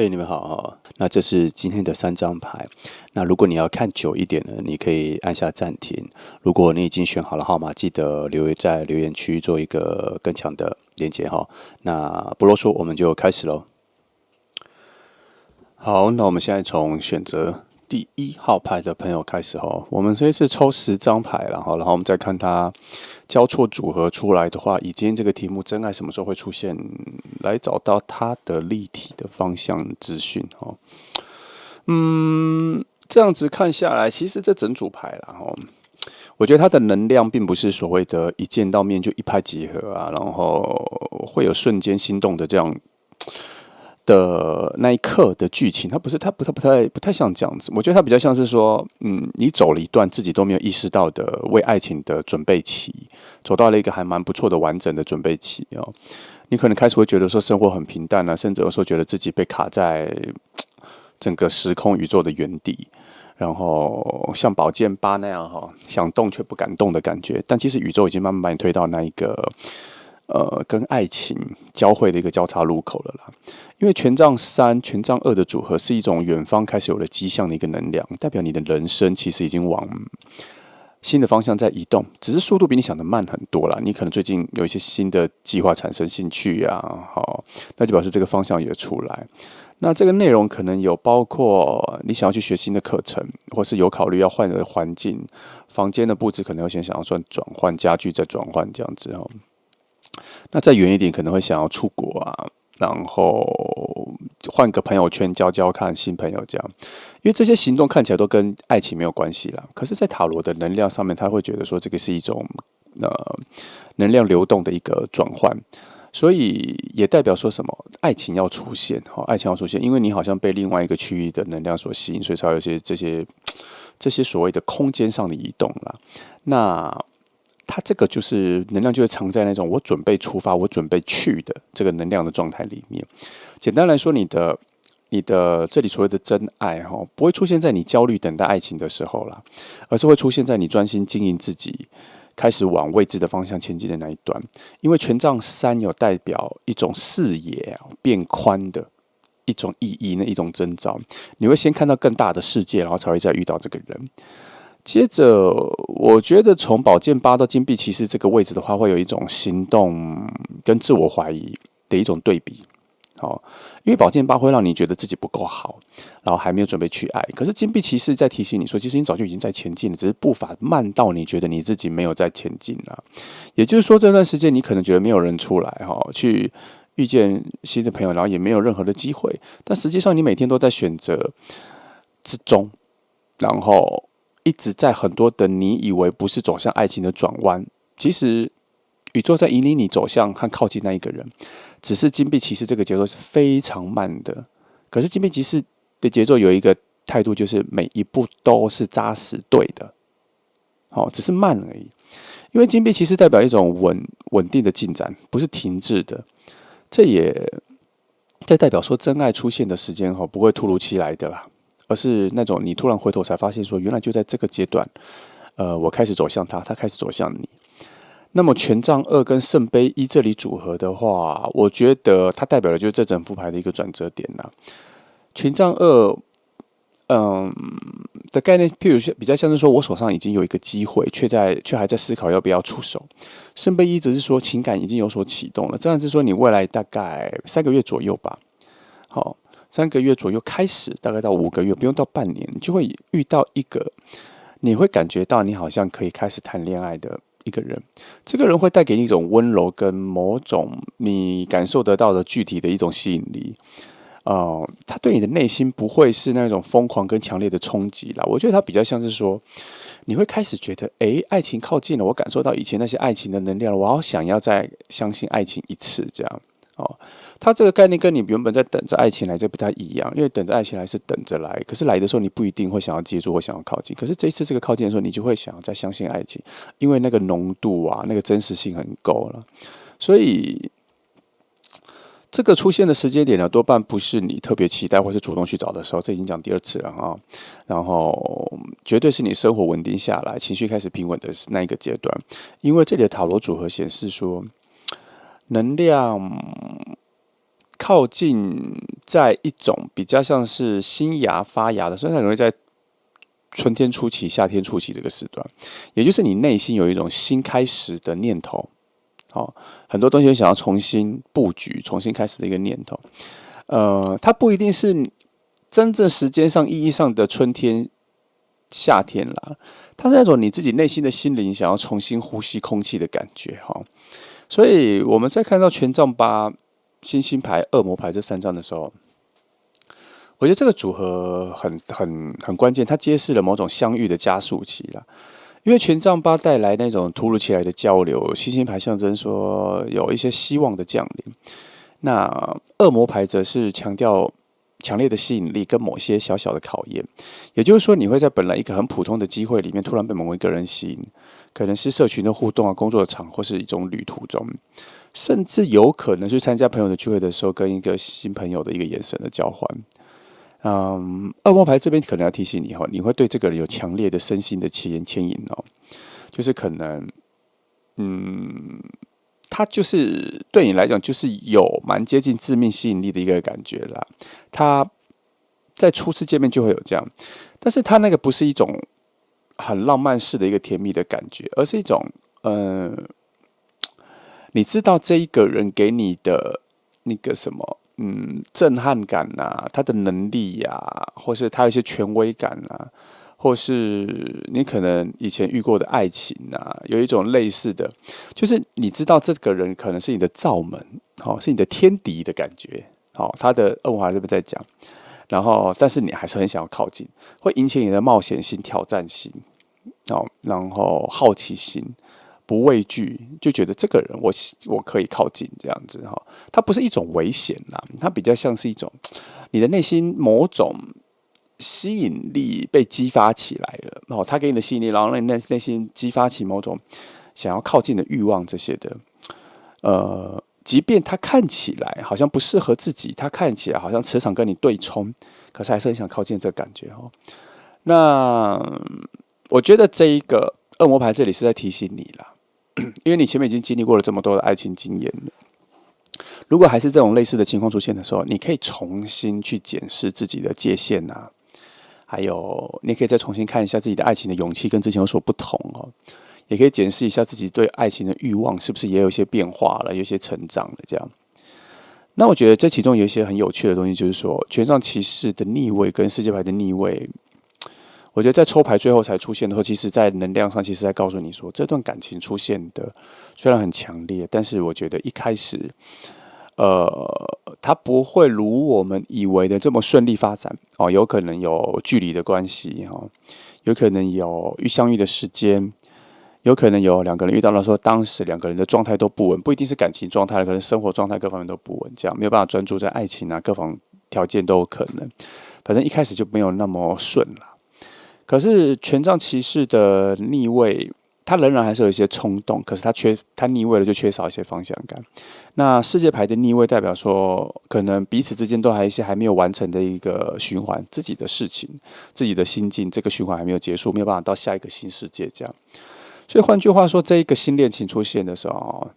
你们好哈。那这是今天的3张牌。那如果你要看久一点呢，你可以按下暂停。如果你已经选好了号码，记得在留言区做一个更强的连接哈。那不啰嗦，我们就开始喽。好，那我们现在从选择第1号牌的朋友开始哈。我们这次抽10张牌，然后我们再看它交错组合出来的话，以今天这个题目真爱什么时候会出现，来找到它的立体的方向资讯哦。这样子看下来，其实这整组牌啦我觉得它的能量并不是所谓的一见到面就一拍即合啊，然后会有瞬间心动的这样的那一刻的剧情，它不太像这样子。我觉得它比较像是说，你走了一段自己都没有意识到的为爱情的准备期，走到了一个还蛮不错的完整的准备期哦。你可能开始会觉得说生活很平淡啊，甚至有时候觉得自己被卡在整个时空宇宙的原地，然后像宝剑八那样想动却不敢动的感觉。但其实宇宙已经慢慢把你推到那一个跟爱情交汇的一个交叉路口了啦。因为权杖3、权杖2的组合是一种远方开始有了迹象的一个能量，代表你的人生其实已经往新的方向在移动，只是速度比你想的慢很多啦。你可能最近有一些新的计划产生兴趣啊，那就表示这个方向也出来。那这个内容可能有包括你想要去学新的课程，或是有考虑要换的环境，房间的布置可能要先想要算转换家具，再转换这样子哦。那再远一点，可能会想要出国啊，然后换个朋友圈交看新朋友这样，因为这些行动看起来都跟爱情没有关系啦。可是，在塔罗的能量上面，他会觉得说这个是一种能量流动的一个转换，所以也代表说什么爱情要出现，爱情要出现，因为你好像被另外一个区域的能量所吸引，所以才有这些所谓的空间上的移动啦。那它这个就是能量，就是藏在那种我准备出发、我准备去的这个能量的状态里面。简单来说，你的这里所谓的真爱不会出现在你焦虑等待爱情的时候啦，而是会出现在你专心经营自己，开始往未知的方向前进的那一段。因为权杖3有代表一种视野变宽的一种意义，那一种征兆。你会先看到更大的世界，然后才会再遇到这个人。接着，我觉得从宝剑8到金币骑士这个位置的话，会有一种行动跟自我怀疑的一种对比。因为宝剑8会让你觉得自己不够好，然后还没有准备去爱。可是金币骑士在提醒你说，其实你早就已经在前进了，只是步伐慢到你觉得你自己没有在前进了。也就是说，这段时间你可能觉得没有人出来去遇见新的朋友，然后也没有任何的机会。但实际上，你每天都在选择之中，然后一直在很多的你以为不是走向爱情的转弯，其实宇宙在引领你走向和靠近那一个人。只是金币骑士这个节奏是非常慢的，可是金币骑士的节奏有一个态度，就是每一步都是扎实对的，只是慢而已。因为金币骑士代表一种稳定的进展，不是停滞的。这也在代表说，真爱出现的时间不会突如其来的啦，而是那种你突然回头才发现说，原来就在这个阶段，我开始走向他，他开始走向你。那么权杖2跟圣杯1这里组合的话，我觉得它代表的就是这整副牌的一个转折点啦。权杖2，的概念，譬如比较像是说我手上已经有一个机会，却还在思考要不要出手。圣杯1则是说情感已经有所启动了，这样是说你未来大概3个月左右吧，3个月左右开始，大概到5个月，不用到半年，你就会遇到一个，你会感觉到你好像可以开始谈恋爱的一个人。这个人会带给你一种温柔跟某种你感受得到的具体的一种吸引力。他对你的内心不会是那种疯狂跟强烈的冲击啦。我觉得他比较像是说，你会开始觉得，爱情靠近了，我感受到以前那些爱情的能量了，我好想要再相信爱情一次，这样。他这个概念跟你原本在等着爱情来这不太一样，因为等着爱情来是等着来，可是来的时候你不一定会想要接住或想要靠近，可是这一次这个靠近的时候，你就会想要再相信爱情，因为那个浓度啊，那个真实性很够了，所以这个出现的时间点呢，多半不是你特别期待或是主动去找的时候，这已经讲第2次了然后绝对是你生活稳定下来，情绪开始平稳的那一个阶段，因为这里的塔罗组合显示说，能量靠近在一种比较像是新芽发芽的，所以它容易在春天初期、夏天初期这个时段，也就是你内心有一种新开始的念头。哦，很多东西想要重新布局、重新开始的一个念头。它不一定是真正时间上、意义上的春天、夏天啦，它是那种你自己内心的心灵想要重新呼吸空气的感觉哈。所以我们在看到权杖八、星星牌、恶魔牌这三张的时候，我觉得这个组合很关键，它揭示了某种相遇的加速器啦。因为权杖八带来那种突如其来的交流，星星牌象征说有一些希望的降临。那恶魔牌则是强调强烈的吸引力跟某些小小的考验，也就是说，你会在本来一个很普通的机会里面，突然被某一个人吸引，可能是社群的互动啊、工作场或是一种旅途中，甚至有可能是参加朋友的聚会的时候，跟一个新朋友的一个眼神的交换。恶魔牌这边可能要提醒你哈，你会对这个人有强烈的身心的牵引哦，就是可能，他就是对你来讲，就是有蛮接近致命吸引力的一个感觉啦。他在初次见面就会有这样，但是他那个不是一种很浪漫式的一个甜蜜的感觉，而是一种，你知道这一个人给你的那个什么，震撼感啊，他的能力呀、或是他有一些权威感啊，或是你可能以前遇过的爱情啊，有一种类似的，就是你知道这个人可能是你的罩门，是你的天敌的感觉，他的恶魔牌这边在讲，然后但是你还是很想要靠近，会引起你的冒险心、挑战心，然后好奇心。不畏惧，就觉得这个人我可以靠近这样子哈，它不是一种危险啦，它比较像是一种你的内心某种吸引力被激发起来了，它给你的吸引力，然后让你内心激发起某种想要靠近的欲望这些的，即便它看起来好像不适合自己，它看起来好像磁场跟你对冲，可是还是很想靠近这个感觉哈。那我觉得这一个恶魔牌这里是在提醒你啦。因为你前面已经经历过了这么多的爱情经验了，如果还是这种类似的情况出现的时候，你可以重新去检视自己的界限啊，还有你可以再重新看一下自己的爱情的勇气跟之前有所不同哦，也可以检视一下自己对爱情的欲望是不是也有一些变化了，有一些成长了这样。那我觉得这其中有一些很有趣的东西，就是说权杖骑士的逆位跟世界牌的逆位。我觉得在抽牌最后才出现的时候，其实在能量上，其实在告诉你说，这段感情出现的虽然很强烈，但是我觉得一开始，它不会如我们以为的这么顺利发展哦，有可能有距离的关系哈，有可能有相遇的时间，有可能有两个人遇到的时候，当时两个人的状态都不稳，不一定是感情状态，可能生活状态各方面都不稳，这样没有办法专注在爱情啊，各方条件都有可能，反正一开始就没有那么顺了。可是权杖骑士的逆位，他仍然还是有一些冲动，可是他逆位了就缺少一些方向感。那世界牌的逆位代表说，可能彼此之间都还有一些还没有完成的一个循环，自己的事情、自己的心境，这个循环还没有结束，没有办法到下一个新世界这样。所以换句话说，这一个新恋情出现的时候，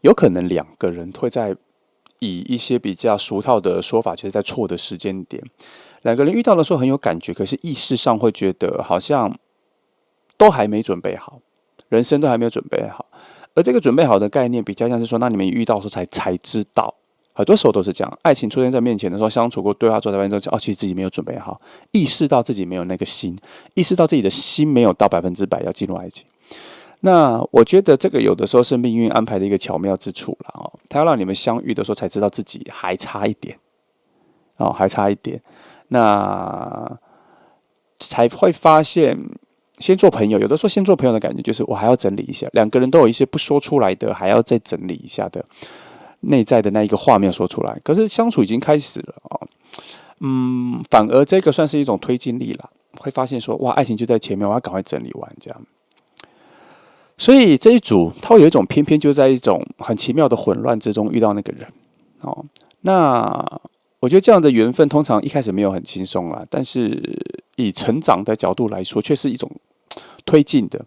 有可能两个人会在以一些比较俗套的说法，就是在错的时间点。两个人遇到的时候很有感觉，可是意识上会觉得好像都还没准备好，人生都还没有准备好。而这个准备好的概念，比较像是说，那你们遇到的时候才知道，很多时候都是这样。爱情出现在面前的时候，相处过、对话之后才发现，其实自己没有准备好，意识到自己没有那个心，意识到自己的心没有到100%要进入爱情。那我觉得这个有的时候是命运安排的一个巧妙之处了哦，他要让你们相遇的时候才知道自己还差一点，还差一点。那才会发现，先做朋友，有的时候先做朋友的感觉就是我还要整理一下，两个人都有一些不说出来的，还要再整理一下的内在的那一个画面说出来。可是相处已经开始了反而这个算是一种推进力了，会发现说哇，爱情就在前面，我要赶快整理完这样。所以这一组他会有一种偏偏就在一种很奇妙的混乱之中遇到那个人那我觉得这样的缘分通常一开始没有很轻松啦，但是以成长的角度来说，却是一种推进的、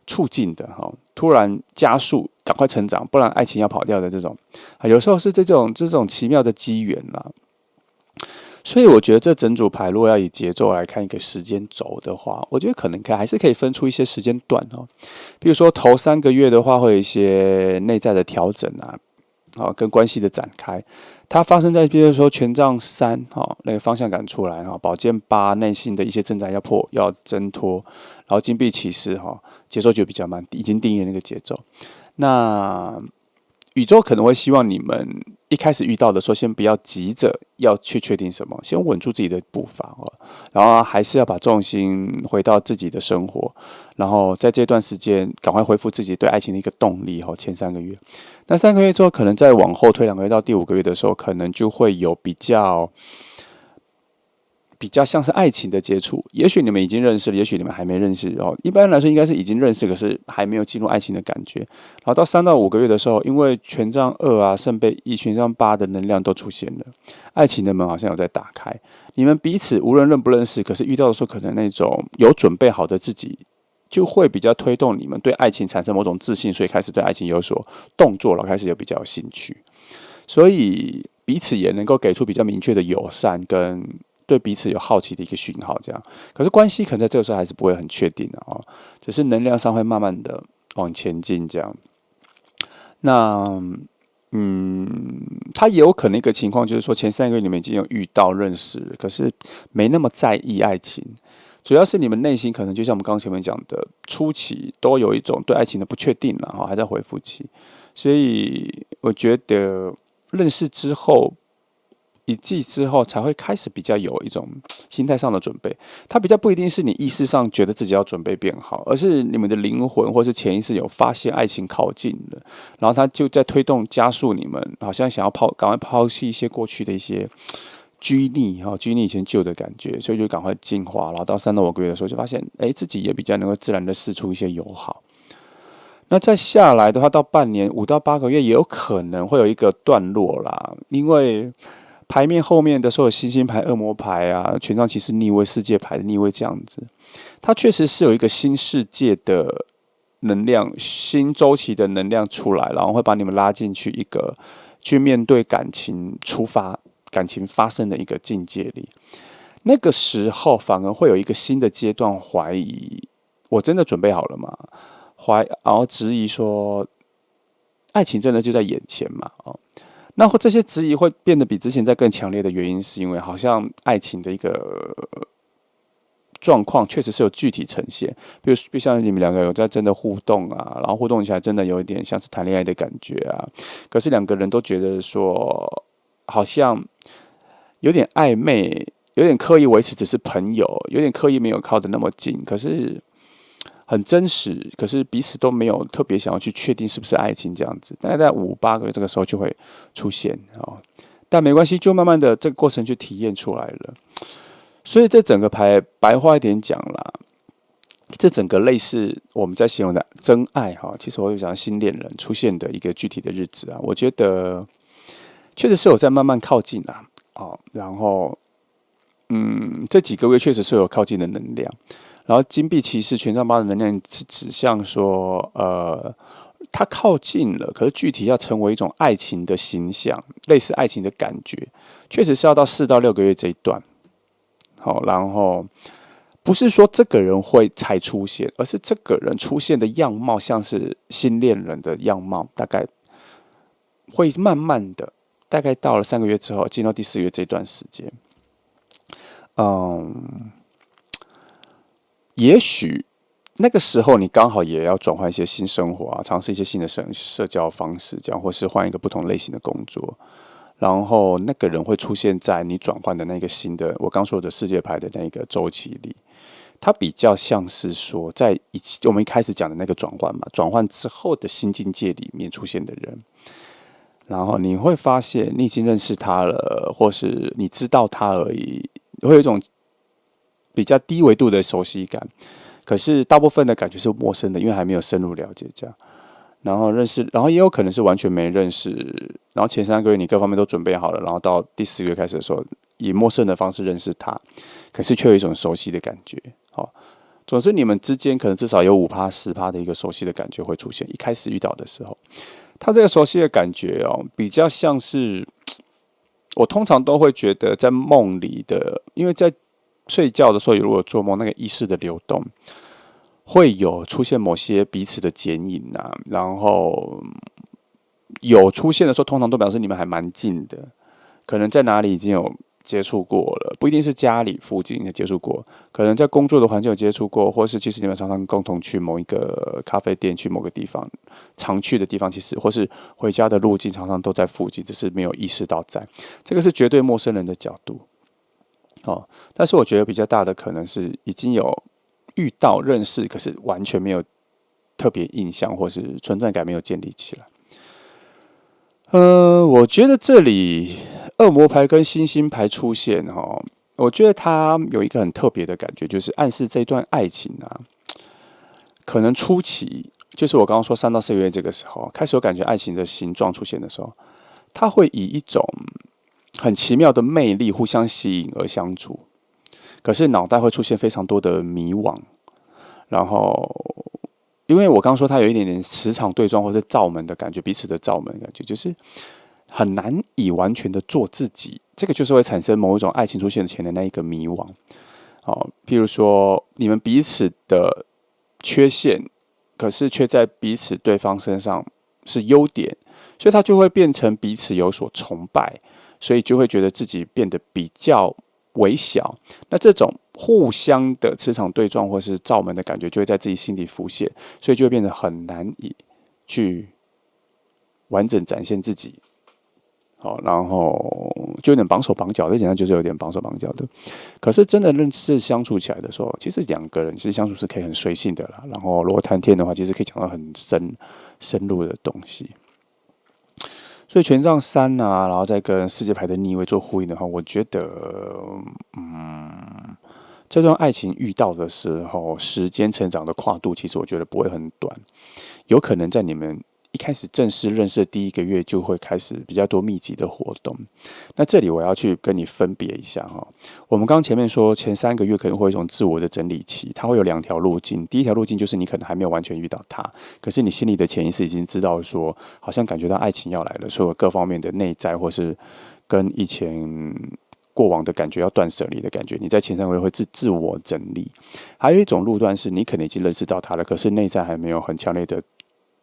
促进的突然加速赶快成长，不然爱情要跑掉的这种，有时候是这种奇妙的机缘啦。所以我觉得这整组牌，如果要以节奏来看一个时间轴的话，我觉得可能还是可以分出一些时间段哦。比如说头3个月的话，会有一些内在的调整跟关系的展开。它发生在比如说权杖3那个方向感出来宝剑8内心的一些挣扎要挣脱，然后金币骑士节奏就比较慢，已经定义了那个节奏。那宇宙可能会希望你们一开始遇到的时候，先不要急着要去确定什么，先稳住自己的步伐然后还是要把重心回到自己的生活，然后在这段时间赶快恢复自己对爱情的一个动力前3个月。那3个月之后，可能再往后推2个月到第5个月的时候，可能就会有比较像是爱情的接触，也许你们已经认识了，也许你们还没认识一般来说应该是已经认识，可是还没有进入爱情的感觉。然后到3到5个月的时候，因为权杖2圣杯1、权杖8的能量都出现了，爱情的门好像有在打开。你们彼此无论认不认识，可是遇到的时候，可能那种有准备好的自己，就会比较推动你们对爱情产生某种自信，所以开始对爱情有所动作了，开始有比较有兴趣，所以彼此也能够给出比较明确的友善跟对彼此有好奇的一个讯号，这样。可是关系可能在这个时候还是不会很确定的只是能量上会慢慢的往前进这样。那他也有可能一个情况就是说，前3个月你们已经有遇到认识了，可是没那么在意爱情，主要是你们内心可能就像我们刚刚前面讲的，初期都有一种对爱情的不确定了还在恢复期，所以我觉得认识之后。一季之后才会开始比较有一种心态上的准备，它比较不一定是你意识上觉得自己要准备变好，而是你们的灵魂或是潜意识有发现爱情靠近了，然后它就在推动加速你们，好像想要赶快抛弃一些过去的一些拘泥以前旧的感觉，所以就赶快进化，然后到3到5个月的时候就发现，自己也比较能够自然的释出一些友好。那再下来的话，到半年5到8个月也有可能会有一个段落啦，因为牌面后面的时候有星星牌、恶魔牌权杖骑士逆位、世界牌的逆位这样子，它确实是有一个新世界的能量、新周期的能量出来，然后会把你们拉进去一个去面对感情感情发生的一个境界里。那个时候反而会有一个新的阶段，怀疑我真的准备好了吗？然后质疑说，爱情真的就在眼前吗？那这些质疑会变得比之前再更强烈的原因，是因为好像爱情的一个状况确实是有具体呈现，比如像你们2个有在真的互动然后互动起来真的有一点像是谈恋爱的感觉可是2个人都觉得说好像有点暧昧，有点刻意维持只是朋友，有点刻意没有靠得那么近，可是很真实，可是彼此都没有特别想要去确定是不是爱情这样子，大概在5、8个月这个时候就会出现但没关系，就慢慢的这个过程去体验出来了。所以这整个牌白话一点讲啦，这整个类似我们在形容的真爱其实我会讲新恋人出现的一个具体的日子我觉得确实是有在慢慢靠近啦然后这几个月确实是有靠近的能量。然后金币骑士权杖8的能量是指向说，它靠近了，可是具体要成为一种爱情的形象，类似爱情的感觉，确实是要到4到6个月这一段。然后不是说这个人会才出现，而是这个人出现的样貌像是新恋人的样貌，大概会慢慢的，大概到了3个月之后，进到第4个月这段时间，也许那个时候你刚好也要转换一些新生活尝试一些新的社交方式，这样或是换一个不同类型的工作，然后那个人会出现在你转换的那个新的我刚说的世界牌的那个周期里。它比较像是说，在我们一开始讲的那个转换嘛，转换之后的新境界里面出现的人，然后你会发现你已经认识他了，或是你知道他而已，会有一种比较低维度的熟悉感，可是大部分的感觉是陌生的，因为还没有深入了解这样。然后认识，然后也有可能是完全没认识，然后前3个月你各方面都准备好了，然后到第4个月开始的时候，以陌生的方式认识他，可是却有一种熟悉的感觉。总之，你们之间可能至少有5%、10%的一个熟悉的感觉会出现。一开始遇到的时候，他这个熟悉的感觉比较像是我通常都会觉得在梦里的，因为在睡觉的时候，如果做梦，那个意识的流动会有出现某些彼此的剪影啊，然后有出现的时候，通常都表示你们还蛮近的，可能在哪里已经有接触过了，不一定是家里附近有接触过，可能在工作的环境有接触过，或是其实你们常常共同去某一个咖啡店，去某个地方常去的地方，其实或是回家的路径常常都在附近，只是没有意识到在。这个是绝对陌生人的角度。但是我觉得比较大的可能是已经有遇到认识，可是完全没有特别印象，或是存在感没有建立起来。我觉得这里恶魔牌跟星星牌出现我觉得它有一个很特别的感觉，就是暗示这段爱情啊，可能初期就是我刚刚说3到4个月这个时候，开始有感觉爱情的形状出现的时候，它会以一种很奇妙的魅力互相吸引而相处，可是脑袋会出现非常多的迷惘，然后因为我刚刚说它有一点点磁场对撞或是罩门的感觉，彼此的罩门的感觉，就是很难以完全的做自己，这个就是会产生某一种爱情出现前的那一个迷惘。譬如说你们彼此的缺陷，可是却在彼此对方身上是优点，所以它就会变成彼此有所崇拜，所以就会觉得自己变得比较微小。那这种互相的磁场对撞或是罩门的感觉，就会在自己心里浮现，所以就会变得很难以去完整展现自己。然后就有点绑手绑脚，最简单就是有点绑手绑脚的。可是真的认识相处起来的时候，其实2个人其实相处是可以很随性的啦。然后如果谈天的话，其实可以讲到很深入的东西。所以权杖3啊，然后再跟世界牌的逆位做呼应的话，我觉得，这段爱情遇到的时候，时间成长的跨度，其实我觉得不会很短，有可能在你们一开始正式认识的第1个月就会开始比较多密集的活动。那这里我要去跟你分别一下我们刚刚前面说前3个月可能会有一种自我的整理期，它会有2条路径。第一条路径就是你可能还没有完全遇到他，可是你心里的潜意识已经知道说，好像感觉到爱情要来了，所有各方面的内在或是跟以前过往的感觉要断舍离的感觉，你在前3个月会自我整理。还有一种路段是你可能已经认识到他了，可是内在还没有很强烈的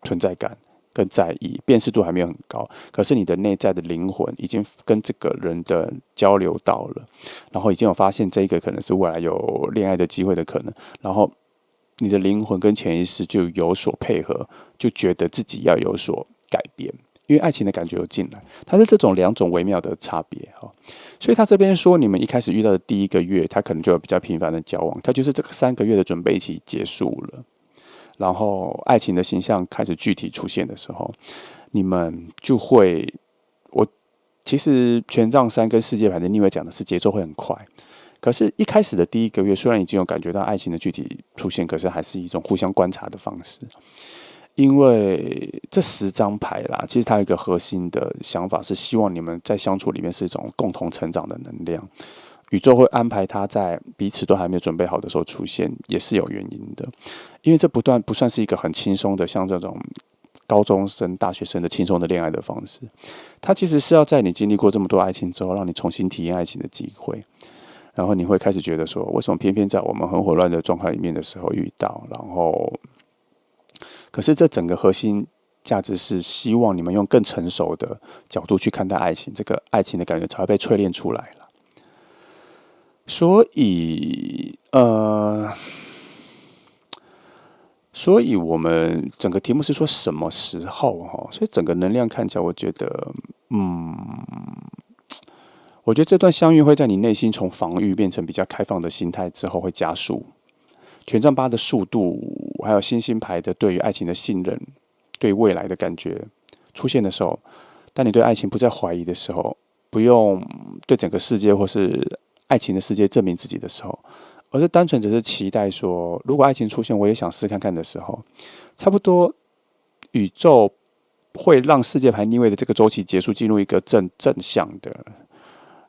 存在感跟在意，辨识度还没有很高，可是你的内在的灵魂已经跟这个人的交流到了，然后已经有发现这一个可能是未来有恋爱的机会的可能，然后你的灵魂跟潜意识就有所配合，就觉得自己要有所改变，因为爱情的感觉有进来，它是这种2种微妙的差别所以他这边说，你们一开始遇到的第1个月，他可能就有比较频繁的交往，他就是这个3个月的准备期结束了。然后爱情的形象开始具体出现的时候，你们就会，其实权杖3跟世界牌的逆位讲的是节奏会很快，可是一开始的第1个月，虽然已经有感觉到爱情的具体出现，可是还是一种互相观察的方式。因为这10张牌啦，其实它有一个核心的想法是希望你们在相处里面是一种共同成长的能量。宇宙会安排它在彼此都还没有准备好的时候出现，也是有原因的。因为这不算是一个很轻松的，像这种高中生、大学生的轻松的恋爱的方式。它其实是要在你经历过这么多爱情之后，让你重新体验爱情的机会。然后你会开始觉得说，为什么偏偏在我们很混乱的状态里面的时候遇到？然后，可是这整个核心价值是希望你们用更成熟的角度去看待爱情，这个爱情的感觉才会被淬炼出来了。所以我们整个题目是说什么时候所以整个能量看起来，我觉得，我觉得这段相遇会在你内心从防御变成比较开放的心态之后会加速。权杖8的速度，还有星星牌的对于爱情的信任，对未来的感觉出现的时候，当你对爱情不再怀疑的时候，不用对整个世界或是爱情的世界证明自己的时候，而是单纯只是期待说，如果爱情出现，我也想试看看的时候，差不多宇宙会让世界牌逆位的这个周期结束，进入一个正向的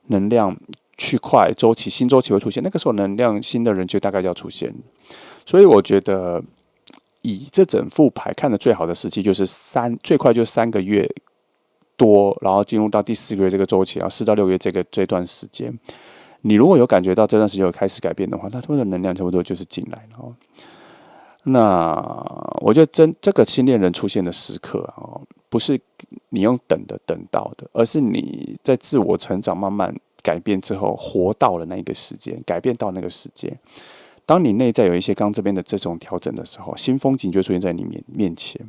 能量区块周期新周期会出现，那个时候能量新的人就大概就要出现了。所以我觉得以这整副牌看的最好的时期就是最快就是3个月多，然后进入到第4个月这个周期，然后4到6个月这段时间，你如果有感觉到这段时间有开始改变的话，那他们的能量差不多就是进来了。那我觉得这个新恋人出现的时刻不是你用等到的，而是你在自我成長慢慢改变之后，活到了那个时间，改变到那个时间。当你内在有一些刚这边的这种调整的时候，新风景就会出现在你面前。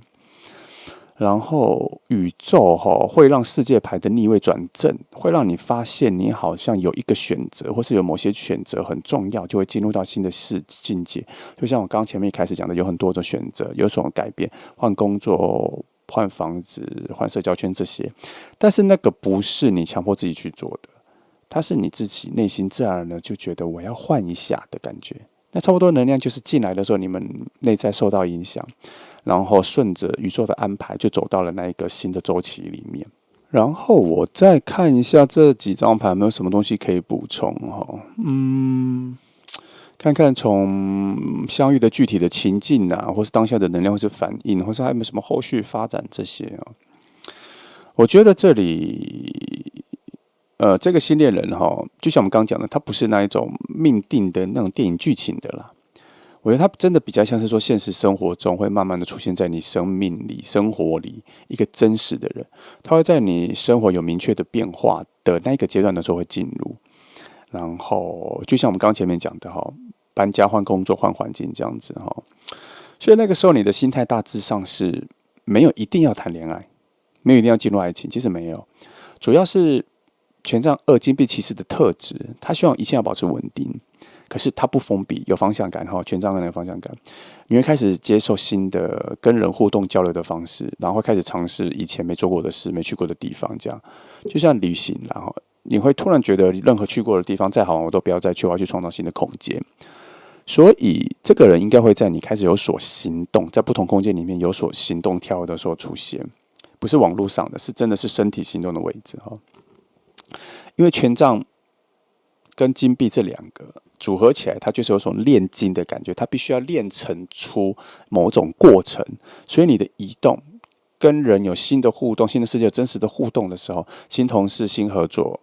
然后宇宙会让世界牌的逆位转正，会让你发现你好像有一个选择，或是有某些选择很重要，就会进入到新的境界。就像我刚刚前面一开始讲的，有很多种选择，有什么改变，换工作、换房子、换社交圈这些，但是那个不是你强迫自己去做的，它是你自己内心自然的就觉得我要换一下的感觉。那差不多能量就是进来的时候，你们内在受到影响，然后顺着宇宙的安排就走到了那一个新的周期里面。然后我再看一下这几张牌有没有什么东西可以补充看看从相遇的具体的情境啊，或是当下的能量，或是反应，或是还有没有什么后续发展这些我觉得这里这个新恋人就像我们刚刚讲的，他不是那一种命定的那种电影剧情的啦。我觉得他真的比较像是说，现实生活中会慢慢的出现在你生命里、生活里一个真实的人，他会在你生活有明确的变化的那个阶段的时候会进入。然后就像我们刚刚前面讲的搬家、换工作、换环境这样子所以那个时候你的心态大致上是没有一定要谈恋爱，没有一定要进入爱情，其实没有，主要是权杖2金币骑士的特质，他希望一切要保持稳定，可是他不封闭，有方向感权杖2的方向感，你会开始接受新的跟人互动交流的方式，然后会开始尝试以前没做过的事、没去过的地方，这样就像旅行，然后你会突然觉得任何去过的地方再好玩我都不要再去，我要去创造新的空间。所以这个人应该会在你开始有所行动，在不同空间里面有所行动跳的时候出现，不是网络上的，是真的是身体行动的位置因为权杖跟金币这两个组合起来，它就是有种炼金的感觉，它必须要炼成出某种过程，所以你的移动跟人有新的互动，新的世界有真实的互动的时候，新同事、新合作、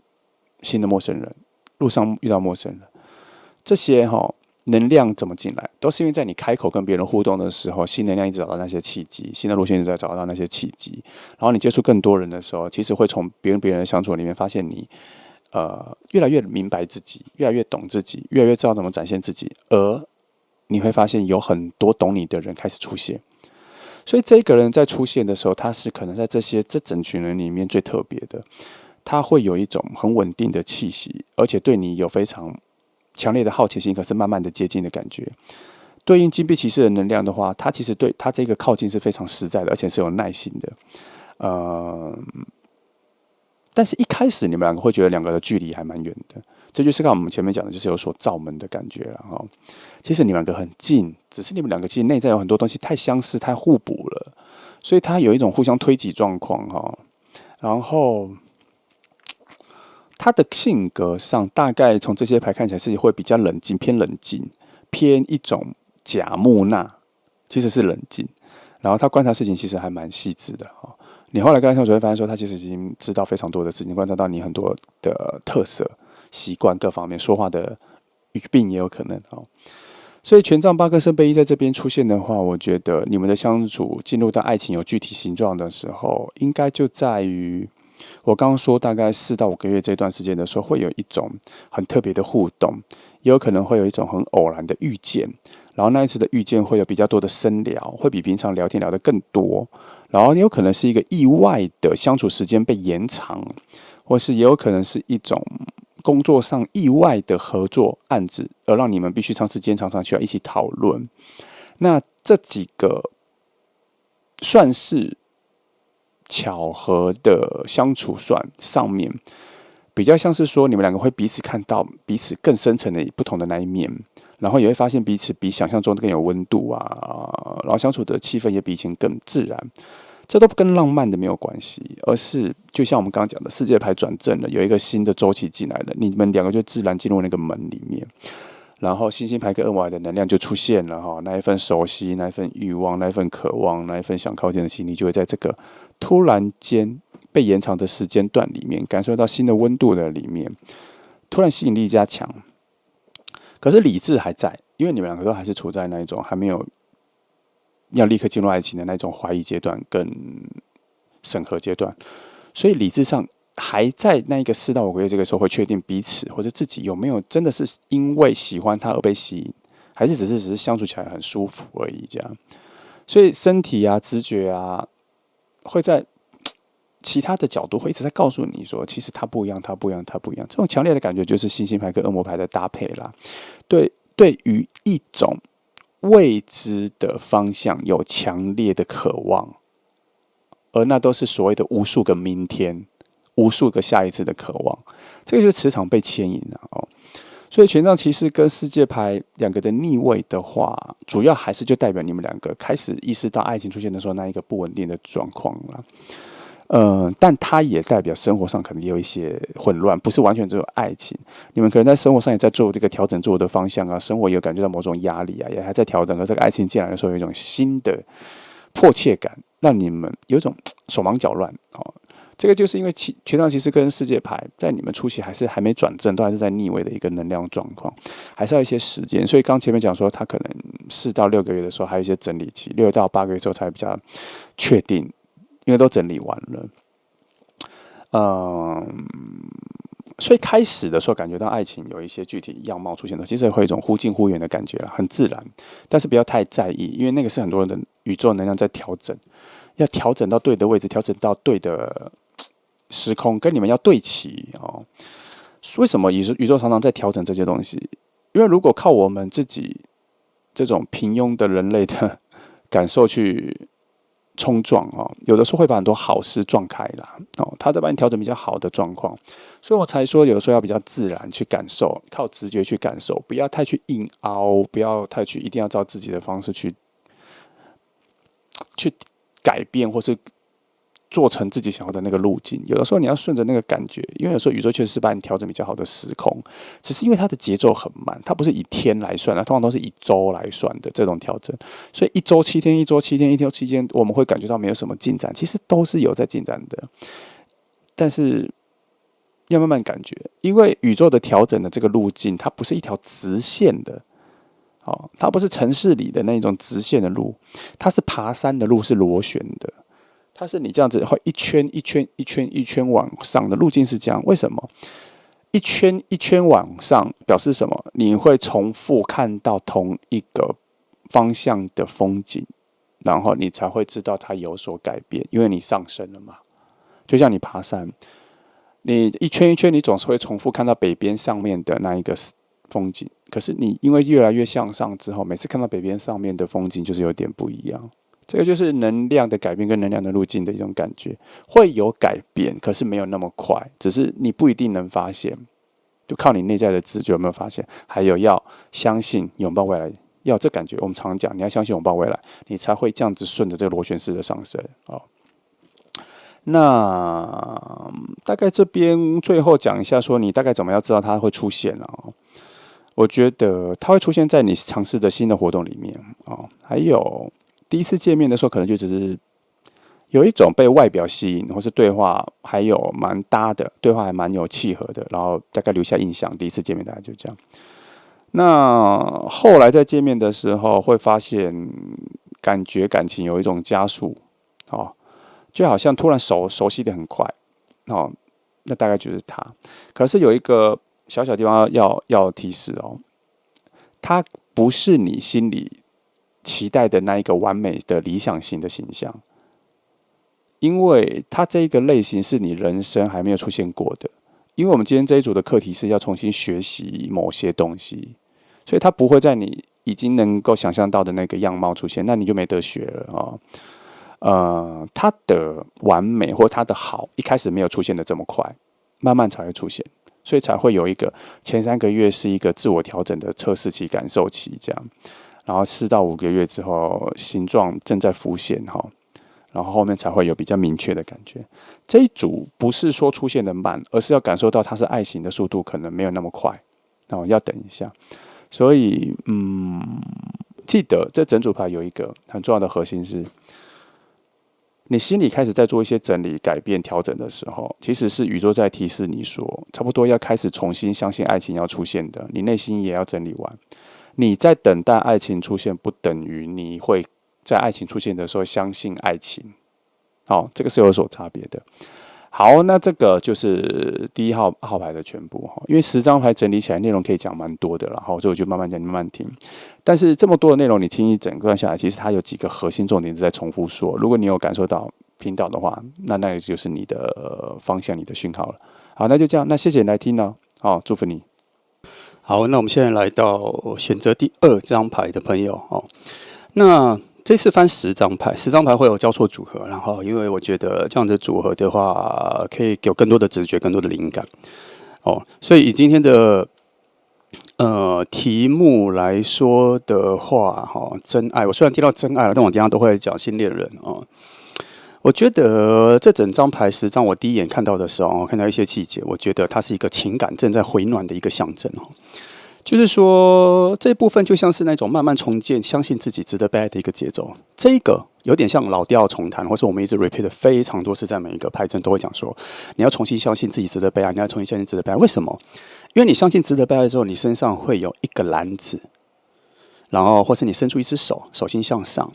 新的陌生人，路上遇到陌生人，这些能量怎么进来，都是因为在你开口跟别人互动的时候，新能量一直找到那些契机，新的路线一直在找到那些契机，然后你接触更多人的时候，其实会从别人的相处里面发现你越来越明白自己，越来越懂自己，越来越知道怎么展现自己，而你会发现有很多懂你的人开始出现。所以这个人在出现的时候，他是可能在这整群人里面最特别的，他会有一种很稳定的气息，而且对你有非常强烈的好奇心，可是慢慢的接近的感觉。对应金币骑士的能量的话，他其实对他这个靠近是非常实在的，而且是有耐心的。但是一开始你们两个会觉得两个的距离还蛮远的，这就是刚我们前面讲的，就是有所造门的感觉了其实你们两个很近，只是你们两个其实内在有很多东西太相似、太互补了，所以它有一种互相推挤状况然后他的性格上，大概从这些牌看起来是会比较冷静，偏冷静，偏一种假木讷，其实是冷静。然后他观察事情其实还蛮细致的你后来跟他相处会发现说，他其实已经知道非常多的事情，观察到你很多的特色、习惯各方面，说话的语病也有可能所以权杖8跟圣杯1在这边出现的话，我觉得你们的相处进入到爱情有具体形状的时候，应该就在于我刚刚说大概4到5个月这段时间的时候，会有一种很特别的互动，也有可能会有一种很偶然的遇见，然后那一次的遇见会有比较多的深聊，会比平常聊天聊得更多，然后也有可能是一个意外的相处时间被延长，或是也有可能是一种工作上意外的合作案子，而让你们必须长时间常常需要一起讨论。那这几个算是巧合的相处上面，比较像是说你们两个会彼此看到彼此更深层的不同的那一面，然后也会发现彼此比想象中的更有温度然后相处的气氛也比以前更自然。这都跟浪漫的没有关系，而是就像我们刚刚讲的，世界牌转正了，有一个新的周期进来了，你们两个就自然进入那个门里面，然后星星牌跟恶魔牌的能量就出现了哈，那一份熟悉，那一份欲望，那一份渴望，那一份想靠近的心，你就会在这个突然间被延长的时间段里面，感受到新的温度的里面，突然吸引力加强。可是理智还在，因为你们两个都还是处在那一种还没有要立刻进入爱情的那种怀疑阶段跟审核阶段，所以理智上还在那一个4到5个月这个时候会确定彼此或者自己有没有真的是因为喜欢他而被吸引，还是只是相处起来很舒服而已这样。所以身体啊、直觉啊，会在其他的角度会一直在告诉你说，其实他不一样，他不一样，他不一样。这种强烈的感觉就是星星牌跟恶魔牌的搭配啦。对于一种未知的方向有强烈的渴望，而那都是所谓的无数个明天、无数个下一次的渴望。这个就是磁场被牵引了哦。所以权杖骑士跟世界牌两个的逆位的话，主要还是就代表你们两个开始意识到爱情出现的时候那一个不稳定的状况啦。但它也代表生活上可能也有一些混乱，不是完全只有爱情。你们可能在生活上也在做这个调整，做的方向啊，生活也有感觉到某种压力啊，也还在调整。而这个爱情进来的时候，有一种新的迫切感，让你们有一种手忙脚乱哦。这个就是因为权杖骑士跟世界牌在你们初期还没转正，都还是在逆位的一个能量状况，还是要一些时间。所以刚前面讲说，他可能4到6个月的时候还有一些整理期，6到8个月之后才比较确定。因为都整理完了，所以开始的时候感觉到爱情有一些具体样貌出现的，其实会有一种忽近忽远的感觉啦，很自然，但是不要太在意，因为那个是很多人的宇宙能量在调整，要调整到对的位置，调整到对的时空，跟你们要对齐哦。为什么宇宙常常在调整这些东西？因为如果靠我们自己这种平庸的人类的感受去冲撞哦，有的时候会把很多好事撞开啦哦，他在帮你调整比较好的状况，所以我才说有的时候要比较自然去感受，靠直觉去感受，不要太去硬凹，不要太去一定要照自己的方式去改变，或是做成自己想要的那个路径。有的时候你要顺着那个感觉，因为有时候宇宙确实是把你调整比较好的时空，只是因为它的节奏很慢，它不是以天来算的，通常都是以周来算的这种调整。所以1周7天，1周7天，1周7天，我们会感觉到没有什么进展，其实都是有在进展的，但是要慢慢感觉，因为宇宙的调整的这个路径，它不是一条直线的。哦，它不是城市里的那种直线的路，它是爬山的路，是螺旋的。它是你这样子会一圈一圈一圈一圈往上的路径是这样，为什么？一圈一圈往上表示什么？你会重复看到同一个方向的风景，然后你才会知道它有所改变，因为你上升了嘛。就像你爬山，你一圈一圈，你总是会重复看到北边上面的那一个风景，可是你因为越来越向上之后，每次看到北边上面的风景就是有点不一样。这个就是能量的改变跟能量的路径的一种感觉，会有改变，可是没有那么快，只是你不一定能发现，就靠你内在的直觉有没有发现，还有要相信拥抱未来，要这感觉，我们常讲，你要相信拥抱未来，你才会这样子顺着这个螺旋式的上升哦。那大概这边最后讲一下，说你大概怎么样知道它会出现哦？我觉得它会出现在你尝试的新的活动里面哦，还有。第一次见面的时候，可能就只是有一种被外表吸引，或是对话还有蛮搭的，对话还蛮有契合的，然后大概留下印象。第一次见面大概就这样。那后来在见面的时候，会发现感情有一种加速，哦，就好像突然熟悉的很快，哦，那大概就是他。可是有一个小地方要提示哦，他不是你心里期待的那一个完美的理想型的形象，因为它这一个类型是你人生还没有出现过的。因为我们今天这一组的课题是要重新学习某些东西，所以它不会在你已经能够想象到的那个样貌出现，那你就没得学了哦。它的完美或它的好，一开始没有出现的这么快，慢慢才会出现，所以才会有一个前3个月是一个自我调整的测试期、感受期这样。然后4到5个月之后，形状正在浮现哈，然后后面才会有比较明确的感觉。这一组不是说出现的慢，而是要感受到它是爱情的速度可能没有那么快，要等一下。所以，记得这整组牌有一个很重要的核心是，你心里开始在做一些整理、改变、调整的时候，其实是宇宙在提示你说，差不多要开始重新相信爱情要出现的，你内心也要整理完。你在等待爱情出现，不等于你会在爱情出现的时候相信爱情。这个是有所差别的。好，那这个就是第一号牌的全部。因为10张牌整理起来内容可以讲蛮多的了，所以我就慢慢讲，你慢慢听。但是这么多的内容，你听一整段下来，其实它有几个核心重点是在重复说。如果你有感受到、听到的话，那个就是你的方向、你的讯号了。好，那就这样。那谢谢你来听哦。好，祝福你。好，那我们现在来到选择第2张牌的朋友。那这次翻10张牌，10张牌会有交错组合，然后因为我觉得这样子组合的话，可以给我更多的直觉、更多的灵感。所以以今天的题目来说的话，真爱，我虽然提到真爱了，但我等一下都会讲新恋人我觉得这整张牌10张，我第一眼看到的时候，看到一些细节，我觉得它是一个情感正在回暖的一个象征就是说，这部分就像是那种慢慢重建、相信自己值得被爱的一个节奏。这个有点像老调重弹，或是我们一直 repeat 的非常多次，在每一个牌阵都会讲说，你要重新相信自己值得被爱，你要重新相信值得被爱。为什么？因为你相信值得被爱之后，你身上会有一个篮子，然后或是你伸出一只手，手心向上，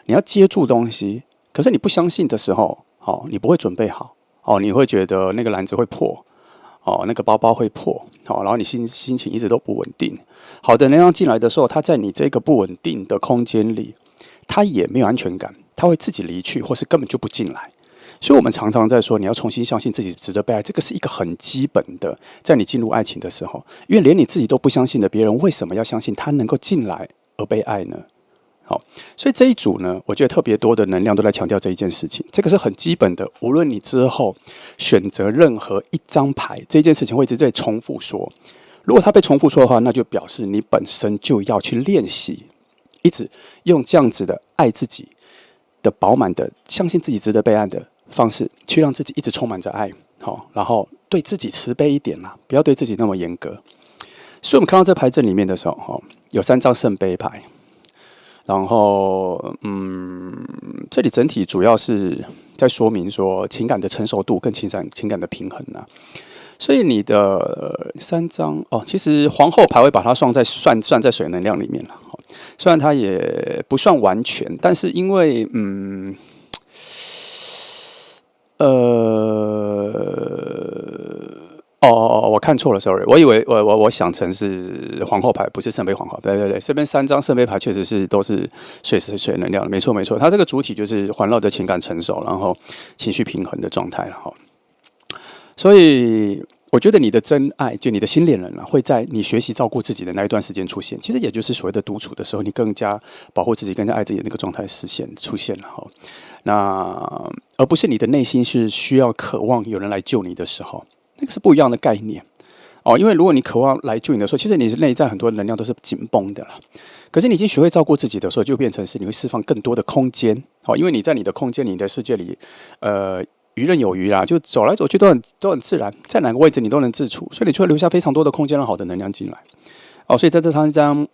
你要接住东西。可是你不相信的时候，你不会准备好，你会觉得那个篮子会破。那个包包会破，然后你心情一直都不稳定。好的能量进来的时候，它在你这个不稳定的空间里，它也没有安全感，它会自己离去，或是根本就不进来。所以我们常常在说，你要重新相信自己值得被爱，这个是一个很基本的，在你进入爱情的时候，因为连你自己都不相信的别人，为什么要相信他能够进来而被爱呢？所以这一组呢，我觉得特别多的能量都在强调这一件事情，这个是很基本的。无论你之后选择任何一张牌，这件事情会一直在重复说。如果它被重复说的话，那就表示你本身就要去练习，一直用这样子的爱自己的饱满的、相信自己值得被爱的方式，去让自己一直充满着爱。然后对自己慈悲一点啦，不要对自己那么严格。所以我们看到这牌阵里面的时候，有3张圣杯牌。然后，这里整体主要是在说明说情感的成熟度跟情感的平衡所以你的3张其实皇后牌会把它算在水能量里面了。虽然它也不算完全，但是因为我看错了 ，sorry， 我以为我想成是皇后牌，不是圣杯皇后。对，这边3张圣杯牌确实都是水能量的，没错。它这个主体就是环绕着情感成熟，然后情绪平衡的状态了所以我觉得你的真爱，就你的新恋人会在你学习照顾自己的那一段时间出现。其实也就是所谓的独处的时候，你更加保护自己、更加爱自己的那个状态出现了那而不是你的内心是需要渴望有人来救你的时候。那个是不一样的概念因为如果你渴望来救你的时候，其实你内在很多能量都是紧绷的了。可是你已经学会照顾自己的时候，就变成是你会释放更多的空间因为你在你的空间里、你的世界里，游刃有余啦，就走来走去都很自然，在哪个位置你都能自处，所以你就会留下非常多的空间让好的能量进来所以在这3张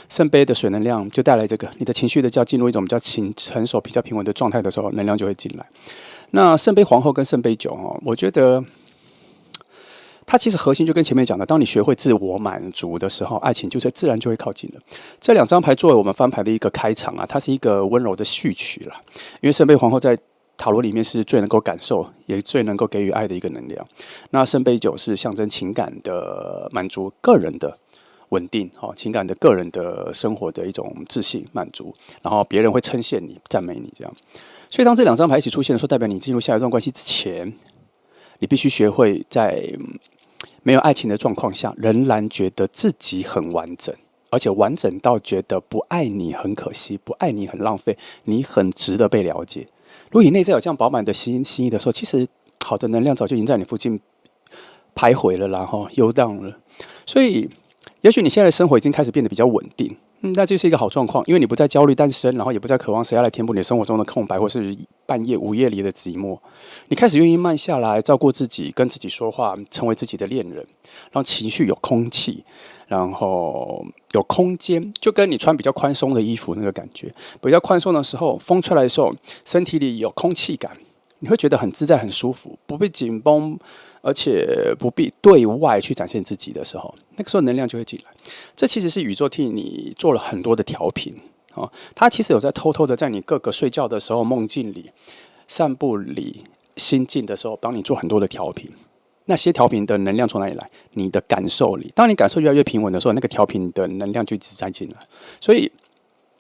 圣杯的水能量就带来这个，你的情绪的就要进入一种比较成熟、比较平稳的状态的时候，能量就会进来。那圣杯皇后跟圣杯9我觉得。它其实核心就跟前面讲的，当你学会自我满足的时候，爱情自然就会靠近了。这2张牌作为我们翻牌的一个开场它是一个温柔的序曲了。因为圣杯皇后在塔罗里面是最能够感受，也最能够给予爱的一个能量。那圣杯9是象征情感的满足、个人的稳定，情感的个人的生活的一种自信满足，然后别人会称羡你、赞美你这样。所以当这2张牌一起出现的时候，代表你进入下一段关系之前，你必须学会在没有爱情的状况下，仍然觉得自己很完整，而且完整到觉得不爱你很可惜，不爱你很浪费，你很值得被了解。如果你内在有这样饱满的心意的时候，其实好的能量早就已经在你附近徘徊了，然后游荡了。所以，也许你现在的生活已经开始变得比较稳定，那这是一个好状况，因为你不再焦虑诞生，然后也不再渴望谁要来填补你生活中的空白，或是半夜午夜里的寂寞。你开始愿意慢下来，照顾自己，跟自己说话，成为自己的恋人，让情绪有空气，然后有空间，就跟你穿比较宽松的衣服那个感觉。比较宽松的时候，风吹来的时候，身体里有空气感，你会觉得很自在、很舒服，不被紧绷。而且不必对外去展现自己的时候，那个时候能量就会进来。这其实是宇宙替你做了很多的调频哦，它其实有在偷偷的在你各个睡觉的时候、梦境里、散步里、心境的时候，帮你做很多的调频。那些调频的能量从哪里来？你的感受里。当你感受越来越平稳的时候，那个调频的能量就一直在进来。所以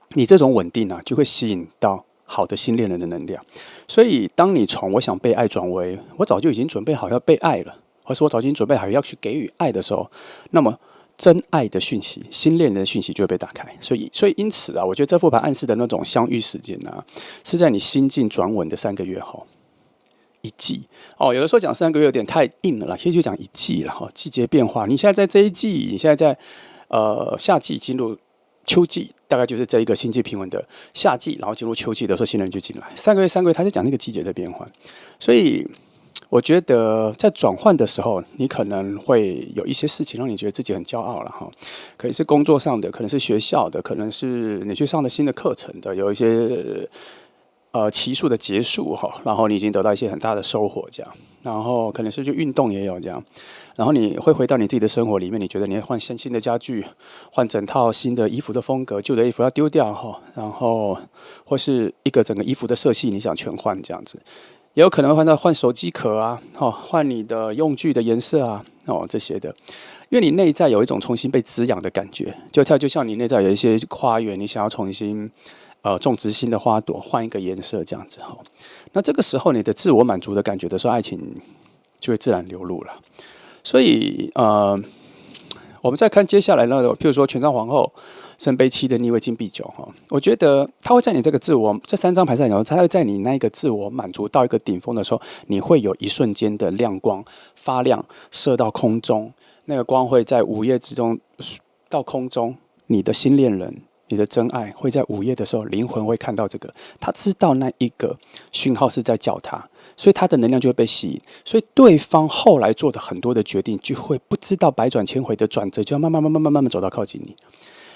你这种稳定啊，就会吸引到好的新恋人的能量。所以，当你从我想被爱转为我早就已经准备好要被爱了，或是我早就已经准备好要去给予爱的时候，那么真爱的讯息、新恋人的讯息就会被打开。所以因此啊，我觉得这副牌暗示的那种相遇时间啊，是在你心境转稳的3个月后。一季哦，有的时候讲3个月有点太硬了啦，其实就讲一季了哈。季节变化，你现在在这一季，你现在在夏季进入秋季，大概就是这一个星际平稳的夏季，然后进入秋季的时候，新人就进来。3个月，他在讲那个季节的变换，所以我觉得在转换的时候，你可能会有一些事情让你觉得自己很骄傲了哈，可能是工作上的，可能是学校的，可能是你去上的新的课程的，有一些期数的结束哈，然后你已经得到一些很大的收获这样，然后可能是去运动也有这样。然后你会回到你自己的生活里面，你觉得你要换新的家具，换整套新的衣服的风格，旧的衣服要丢掉哈，然后或是一个整个衣服的色系你想全换这样子，也有可能换手机壳啊，换你的用具的颜色啊，这些的，因为你内在有一种重新被滋养的感觉，就像你内在有一些花园，你想要重新种植新的花朵，换一个颜色这样子哈，那这个时候你的自我满足的感觉的时候，爱情就会自然流露了。所以我们再看接下来那个，譬如说权杖皇后、圣杯7的逆位金币9哈，我觉得它会在你这个这3张牌上，它会在你那个自我满足到一个顶峰的时候，你会有一瞬间的亮光发亮，射到空中，那个光会在午夜之中到空中，你的新恋人。你的真爱会在午夜的时候，灵魂会看到这个，他知道那一个讯号是在叫他，所以他的能量就会被吸引，所以对方后来做的很多的决定，就会不知道百转千回的转折，就要慢慢走到靠近你。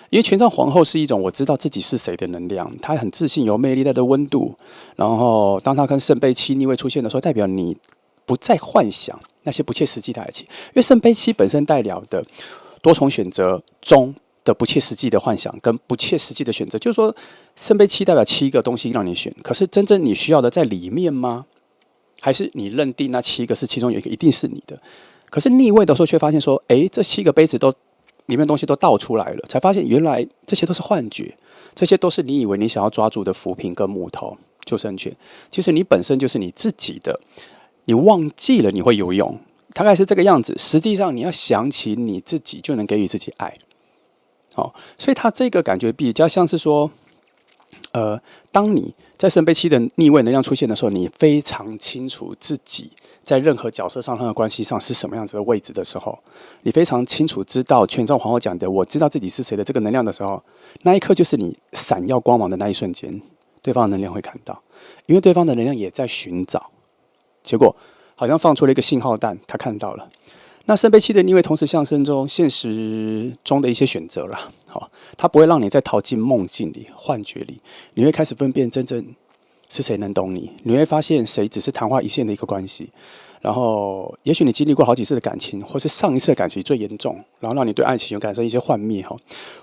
因为权杖皇后是一种我知道自己是谁的能量，她很自信，有魅力，带着温度。然后当她跟圣杯7逆位出现的时候，代表你不再幻想那些不切实际的爱情，因为圣杯7本身代表的多重选择中。的不切实际的幻想跟不切实际的选择，就是说，圣杯7代表7个东西让你选，可是真正你需要的在里面吗？还是你认定那7个是其中有一个一定是你的？可是逆位的时候却发现说，这7个杯子都里面的东西都倒出来了，才发现原来这些都是幻觉，这些都是你以为你想要抓住的浮萍跟木头救生圈，其实你本身就是你自己的，你忘记了你会游泳，大概是这个样子。实际上你要想起你自己，就能给予自己爱。所以它这个感觉比较像是说，当你在圣杯7的逆位能量出现的时候，你非常清楚自己在任何角色上、任何关系上是什么样子的位置的时候，你非常清楚知道权杖皇后讲的"我知道自己是谁"的这个能量的时候，那一刻就是你闪耀光芒的那一瞬间，对方的能量会看到，因为对方的能量也在寻找，结果好像放出了一个信号弹，他看到了。那圣杯7的逆位同时象征中现实中的一些选择啦，它不会让你再逃进梦境里、幻觉里，你会开始分辨真正是谁能懂你，你会发现谁只是昙花一现的一个关系，然后也许你经历过好几次的感情，或是上一次的感情最严重，然后让你对爱情有产生一些幻灭哈。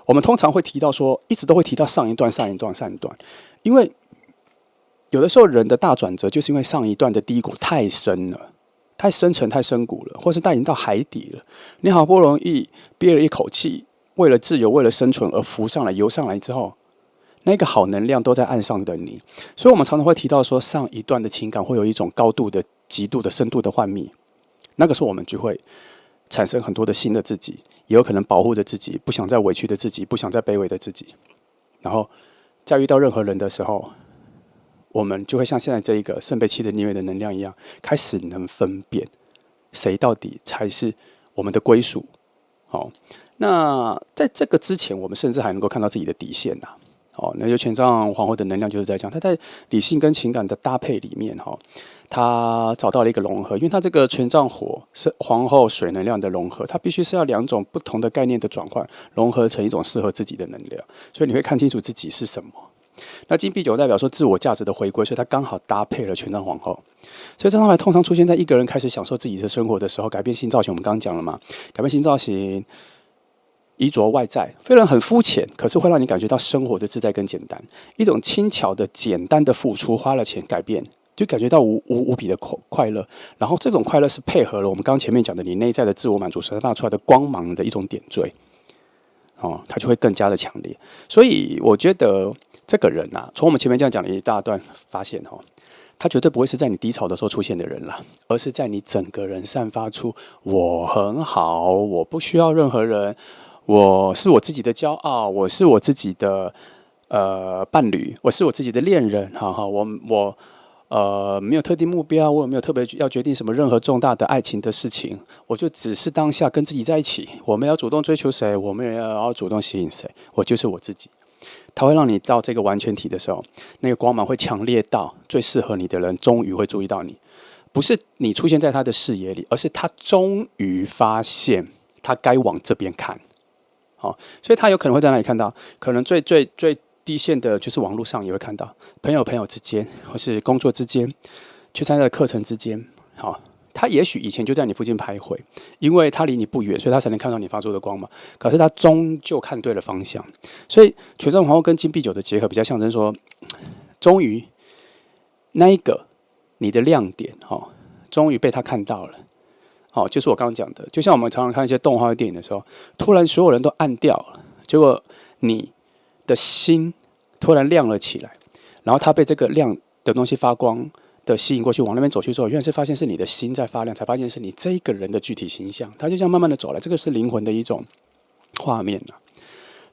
我们通常会提到说，一直都会提到上一段，因为有的时候人的大转折就是因为上一段的低谷太深了。太深沉、太深谷了，或是带你到海底了。你好不容易憋了一口气，为了自由、为了生存而浮上来、游上来之后，那个好能量都在岸上等你。所以，我们常常会提到说，上一段的情感会有一种高度的、极度的、深度的幻灭。那个时候，我们就会产生很多的新的自己，也有可能保护着自己，不想再委屈的自己，不想再卑微的自己。然后，在遇到任何人的时候，我们就会像现在这一个圣杯7的逆位的能量一样，开始能分辨谁到底才是我们的归属，好，那在这个之前，我们甚至还能够看到自己的底线呐。哦，那就权杖皇后的能量就是在讲，他在理性跟情感的搭配里面，他找到了一个融合，因为他这个权杖火是皇后水能量的融合，它必须是要两种不同的概念的转换，融合成一种适合自己的能量，所以你会看清楚自己是什么。那金币九代表说自我价值的回归，所以它刚好搭配了权杖皇后。所以这张牌通常出现在一个人开始享受自己的生活的时候，改变新造型。我们刚刚讲了嘛，改变新造型。衣着外在虽然很肤浅，可是会让你感觉到生活的自在跟简单，一种轻巧的简单的付出，花了钱改变，就感觉到无比的快乐。然后这种快乐是配合了我们刚刚前面讲的你内在的自我满足散发出来的光芒的一种点缀，它就会更加的强烈。所以我觉得这个人啊，从我们前面这样讲了一大段，发现他绝对不会是在你低潮的时候出现的人啦，而是在你整个人散发出我很好，我不需要任何人。我是我自己的骄傲，我是我自己的伴侣，我是我自己的恋人，我没有特定目标，我也没有特别要决定什么任何重大的爱情的事情，我就只是当下跟自己在一起，我没有主动追求谁，我没有要主动吸引谁，我就是我自己。它会让你到这个完全体的时候，那个光芒会强烈到最适合你的人终于会注意到你，不是你出现在他的视野里，而是他终于发现他该往这边看。所以他有可能会在那里看到，可能最低线的就是网络上也会看到，朋友之间，或是工作之间，去参加的课程之间，他也许以前就在你附近徘徊，因为他离你不远，所以他才能看到你发出的光芒。可是他终究看对了方向，所以权杖皇后跟金币九的结合，比较象征说，终于那一个你的亮点，终于被他看到了。就是我刚刚讲的，就像我们常常看一些动画和电影的时候，突然所有人都暗掉了，结果你的心突然亮了起来，然后他被这个亮的东西发光的吸引过去，往那边走去之后，原来是发现是你的心在发亮，才发现是你这一个人的具体形象，他就这样慢慢的走来，这个是灵魂的一种画面啊。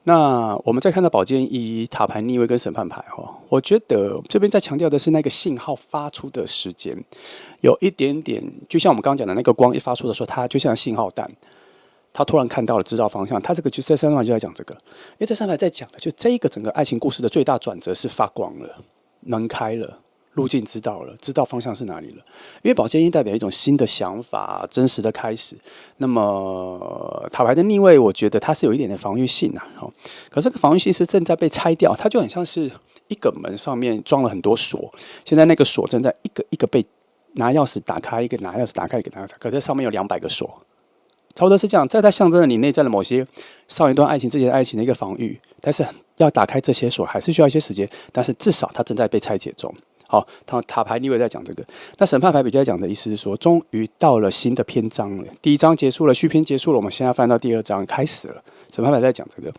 那我们再看到宝剑一、塔牌逆位跟审判牌我觉得这边在强调的是那个信号发出的时间，有一点点就像我们刚刚讲的那个光一发出的时候，它就像信号弹，他突然看到了，知道方向。他这个就在三牌就在讲这个，因为这三牌在讲的就这一个整个爱情故事的最大转折是发光了，门开了。路径知道了，知道方向是哪里了。因为宝剑一代表一种新的想法，真实的开始。那么塔牌的逆位，我觉得它是有一点点防御性可是这个防御性是正在被拆掉，它就很像是一个门上面装了很多锁，现在那个锁正在一个一个被拿钥匙打开，一个拿钥匙打开，一个拿钥匙打开，可是上面有200个锁。差不多是这样，在它象征了你内在的某些上一段爱情之前的爱情的一个防御，但是要打开这些锁还是需要一些时间，但是至少它正在被拆解中。好，塔牌逆位在讲这个，那审判牌比较讲的意思是说，终于到了新的篇章了，第1章结束了，续篇结束了，我们现在翻到第2章开始了。审判牌在讲这个，因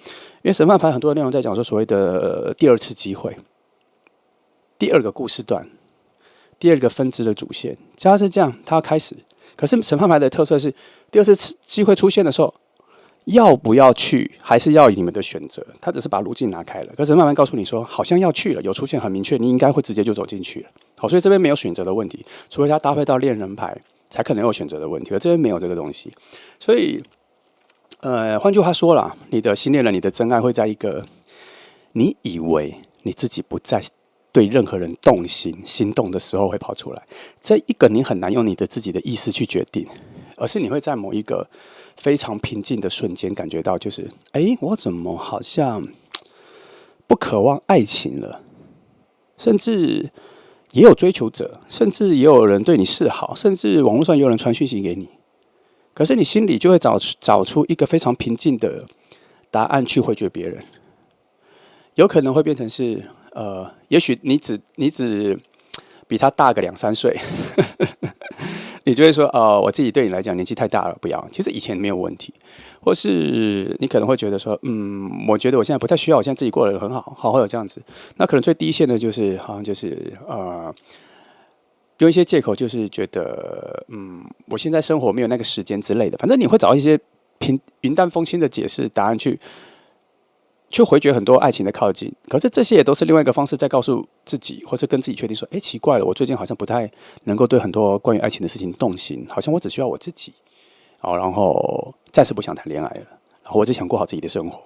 为审判牌很多的内容在讲说所谓的第2次机会，第2个故事段，第2个分支的主线，只要是这样，它开始。可是审判牌的特色是，第2次机会出现的时候，要不要去，还是要你们的选择。他只是把路径拿开了，可是慢慢告诉你说，好像要去了，有出现很明确，你应该会直接就走进去了。好，所以这边没有选择的问题，除非他搭配到恋人牌，才可能有选择的问题。而这边没有这个东西，所以，换句话说啦，你的新恋人，你的真爱会在一个你以为你自己不再对任何人动心动的时候会跑出来。这一个你很难用你的自己的意识去决定，而是你会在某一个非常平静的瞬间感觉到，就是我怎么好像不渴望爱情了，甚至也有追求者，甚至也有人对你示好，甚至网络上也有人传讯息给你，可是你心里就会找出一个非常平静的答案去回绝别人。有可能会变成是也许你只比他大个2-3岁你就会说我自己对你来讲年纪太大了，不要。其实以前没有问题，或是你可能会觉得说我觉得我现在不太需要，我现在自己过得很好，会有这样子。那可能最低线的就是好像就是用一些借口，就是觉得我现在生活没有那个时间之类的，反正你会找一些云淡风轻的解释答案去回绝很多爱情的靠近。可是这些也都是另外一个方式，在告诉自己，或是跟自己确定说，奇怪了，我最近好像不太能够对很多关于爱情的事情动心，好像我只需要我自己。然后暂时不想谈恋爱了，然后我只想过好自己的生活。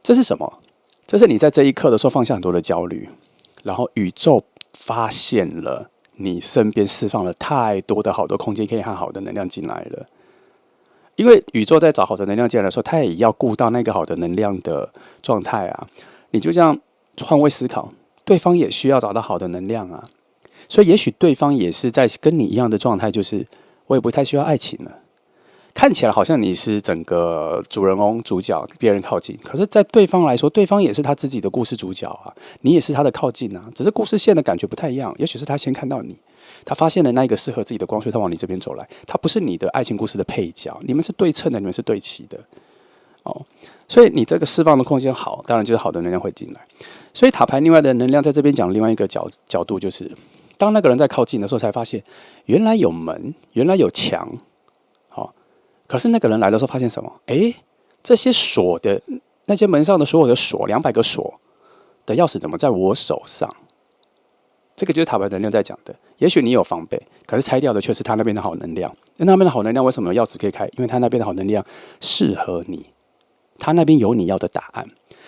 这是什么？这是你在这一刻的时候放下很多的焦虑，然后宇宙发现了你身边释放了太多的好的空间，可以和好的能量进来了。因为宇宙在找好的能量进来的时候，它也要顾到那个好的能量的状态啊。你就这样换位思考，对方也需要找到好的能量啊。所以也许对方也是在跟你一样的状态，就是我也不太需要爱情了。看起来好像你是整个主人翁、主角，别人靠近，可是，在对方来说，对方也是他自己的故事主角啊，你也是他的靠近啊，只是故事线的感觉不太一样。也许是他先看到你，他发现了那一个适合自己的光，所以他往你这边走来。他不是你的爱情故事的配角，你们是对称的，你们是对齐的。所以你这个释放的空间好，当然就是好的能量会进来。所以塔牌另外的能量在这边讲另外一个角度，就是当那个人在靠近的时候，才发现原来有门，原来有墙。可是那个人来的时候发现什么？这些锁的那些门上的所有的锁，200个锁的钥匙怎么在我手上？这个就是塔牌能量在讲的。也许你有防备，可是拆掉的却是他那边的好能量。那边的好能量为什么有钥匙可以开？因为他那边的好能量适合你，他那边有你要的答案。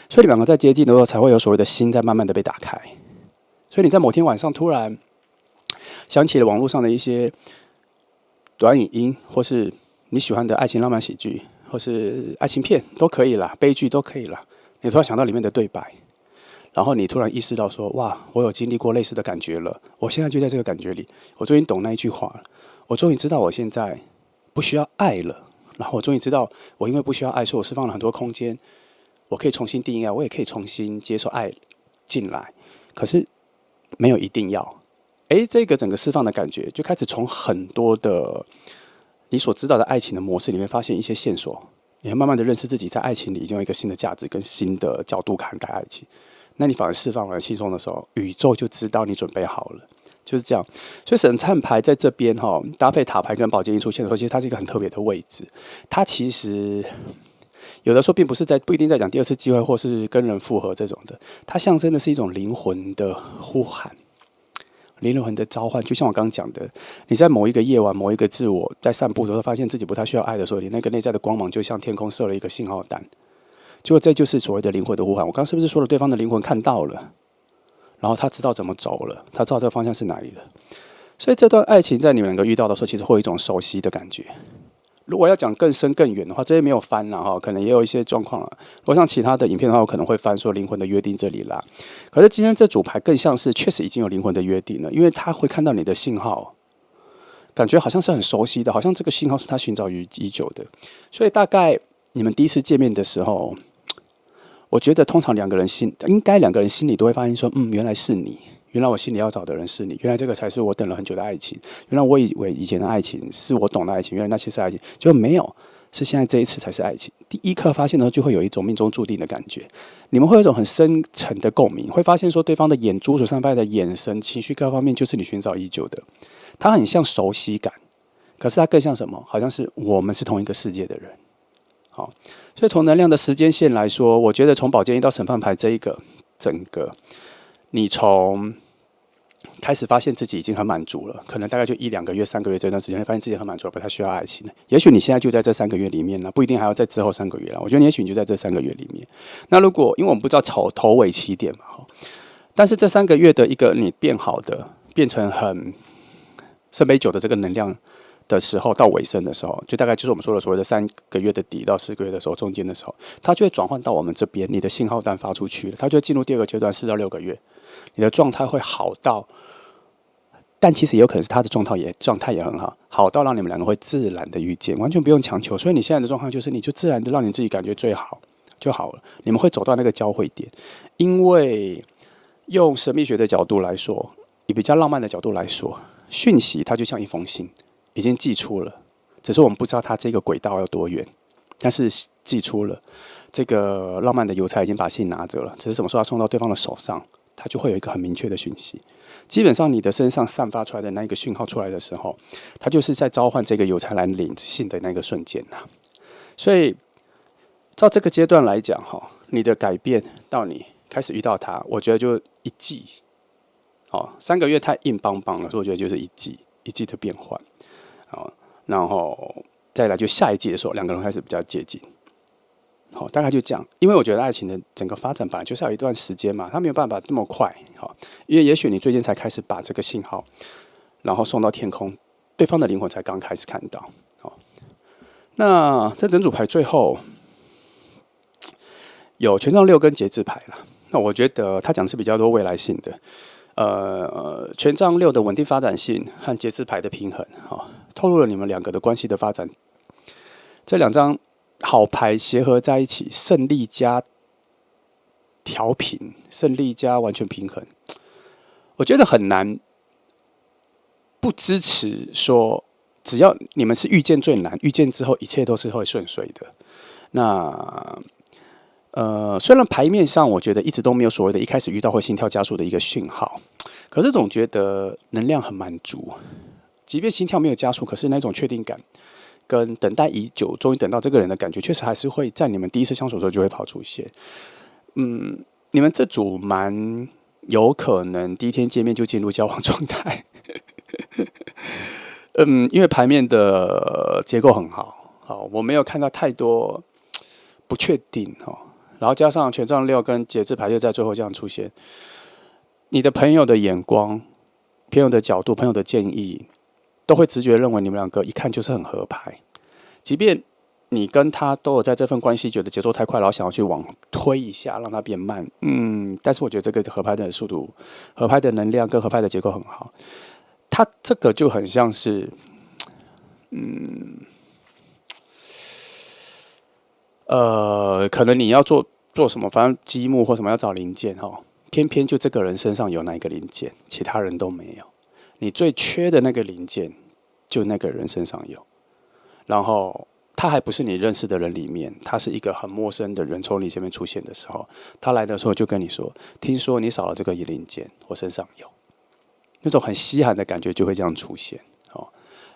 所以你们两个在接近的时候，才会有所谓的心在慢慢的被打开。所以你在某天晚上突然想起了网络上的一些短影音，或是你喜欢的爱情浪漫喜剧，或是爱情片都可以啦，悲剧都可以啦。你突然想到里面的对白，然后你突然意识到说：哇，我有经历过类似的感觉了，我现在就在这个感觉里，我终于懂那一句话了，我终于知道我现在不需要爱了，然后我终于知道，我因为不需要爱，所以我释放了很多空间，我可以重新定义爱，我也可以重新接受爱进来，可是没有一定要。这个整个释放的感觉就开始从很多的你所知道的爱情的模式里面发现一些线索，你会慢慢的认识自己在爱情里已经有一个新的价值跟新的角度看待爱情。那你反而释放完轻松的时候，宇宙就知道你准备好了，就是这样。所以审判牌在这边搭配塔牌跟宝剑一出现的时候，其实它是一个很特别的位置。它其实有的时候并不是不一定在讲第二次机会或是跟人复合这种的，它象征的是一种灵魂的呼喊。灵魂的召唤，就像我刚刚讲的，你在某一个夜晚、某一个自我在散步的时候，发现自己不太需要爱的时候，你那个内在的光芒就像天空射了一个信号弹，结果这就是所谓的灵魂的呼喊。我刚刚是不是说了，对方的灵魂看到了，然后他知道怎么走了，他知道这个方向是哪里了。所以这段爱情在你们两个遇到的时候，其实会有一种熟悉的感觉。如果要讲更深更远的话，这些没有翻了哈，可能也有一些状况了。如果像其他的影片的话，我可能会翻说灵魂的约定这里啦。可是今天这组牌更像是确实已经有灵魂的约定了，因为他会看到你的信号，感觉好像是很熟悉的，好像这个信号是他寻找已久的。所以大概你们第一次见面的时候，我觉得通常两个人心里都会发现说，原来是你。原来我心里要找的人是你，原来这个才是我等了很久的爱情。原来我以为以前的爱情是我懂的爱情，原来那些是爱情，结果没有，是现在这一次才是爱情。第一刻发现的时候，就会有一种命中注定的感觉，你们会有一种很深沉的共鸣，会发现说对方的眼珠所散发的眼神、情绪各方面，就是你寻找已久的。它很像熟悉感，可是它更像什么？好像是我们是同一个世界的人。好，所以从能量的时间线来说，我觉得从宝剑一到审判牌这一个整个。你从开始发现自己已经很满足了，可能大概就1-2个月、3个月这段时间，发现自己很满足了，不太需要爱情了。也许你现在就在这3个月里面了，不一定还要在之后3个月了。我觉得也许你就在这3个月里面。那如果因为我们不知道头尾起点嘛，但是这3个月的一个你变好的，变成很圣杯9的这个能量的时候，到尾声的时候，就大概就是我们说的所谓的3个月的底到4个月的时候，中间的时候，它就会转换到我们这边，你的信号弹发出去了，它就会进入第2个阶段，4到6个月。你的状态会好到，但其实也有可能是他的状态也很好，好到让你们两个会自然的遇见，完全不用强求。所以你现在的状况就是，你就自然的让你自己感觉最好就好了。你们会走到那个交汇点，因为用神秘学的角度来说，以比较浪漫的角度来说，讯息它就像一封信，已经寄出了，只是我们不知道它这个轨道要多远，但是寄出了。这个浪漫的邮差已经把信拿着了，只是什么时候要送到对方的手上，它就会有一个很明确的讯息。基本上你的身上散发出来的那一个讯号出来的时候，它就是在召唤这个邮差来领信的那个瞬间呐。所以照这个阶段来讲，你的改变到你开始遇到他，我觉得就一季。3个月太硬邦邦了，所以我觉得就是一季的变换。然后再来就下一季的时候，两个人开始比较接近。好，大概就这样。因为我觉得爱情的整个发展本来就是要有一段时间嘛，它没有办法这么快。好，因为也许你最近才开始把这个信号，然后送到天空，对方的灵魂才刚开始看到。好，那在整组牌最后有权杖6跟节制牌啦。那我觉得他讲的是比较多未来性的。权杖6的稳定发展性和节制牌的平衡，透露了你们两个的关系的发展。这两张好牌协和在一起，胜利加调平，胜利加完全平衡，我觉得很难不支持说，只要你们是遇见最难，遇见之后一切都是会顺遂的。那虽然牌面上我觉得一直都没有所谓的一开始遇到会心跳加速的一个讯号，可是总觉得能量很满足，即便心跳没有加速，可是那种确定感跟等待已久，终于等到这个人的感觉，确实还是会在你们第一次相处的时候就会跑出现。你们这组蛮有可能第一天见面就进入交往状态。因为牌面的结构很好，好，我没有看到太多不确定哈。然后加上权杖6跟节制牌又在最后这样出现，你的朋友的眼光、朋友的角度、朋友的建议，都会直觉认为你们两个一看就是很合拍。即便你跟他都有在这份关系觉得节奏太快，然后想要去往推一下，让它变慢，但是我觉得这个合拍的速度、合拍的能量跟合拍的结构很好。它这个就很像是，可能你要做什么，反正积木或什么要找零件哈，偏偏就这个人身上有那一个零件，其他人都没有。你最缺的那个零件，就那个人身上有。然后他还不是你认识的人里面，他是一个很陌生的人从你前面出现的时候，他来的时候就跟你说：“听说你少了这个零件，我身上有。”那种很稀罕的感觉就会这样出现。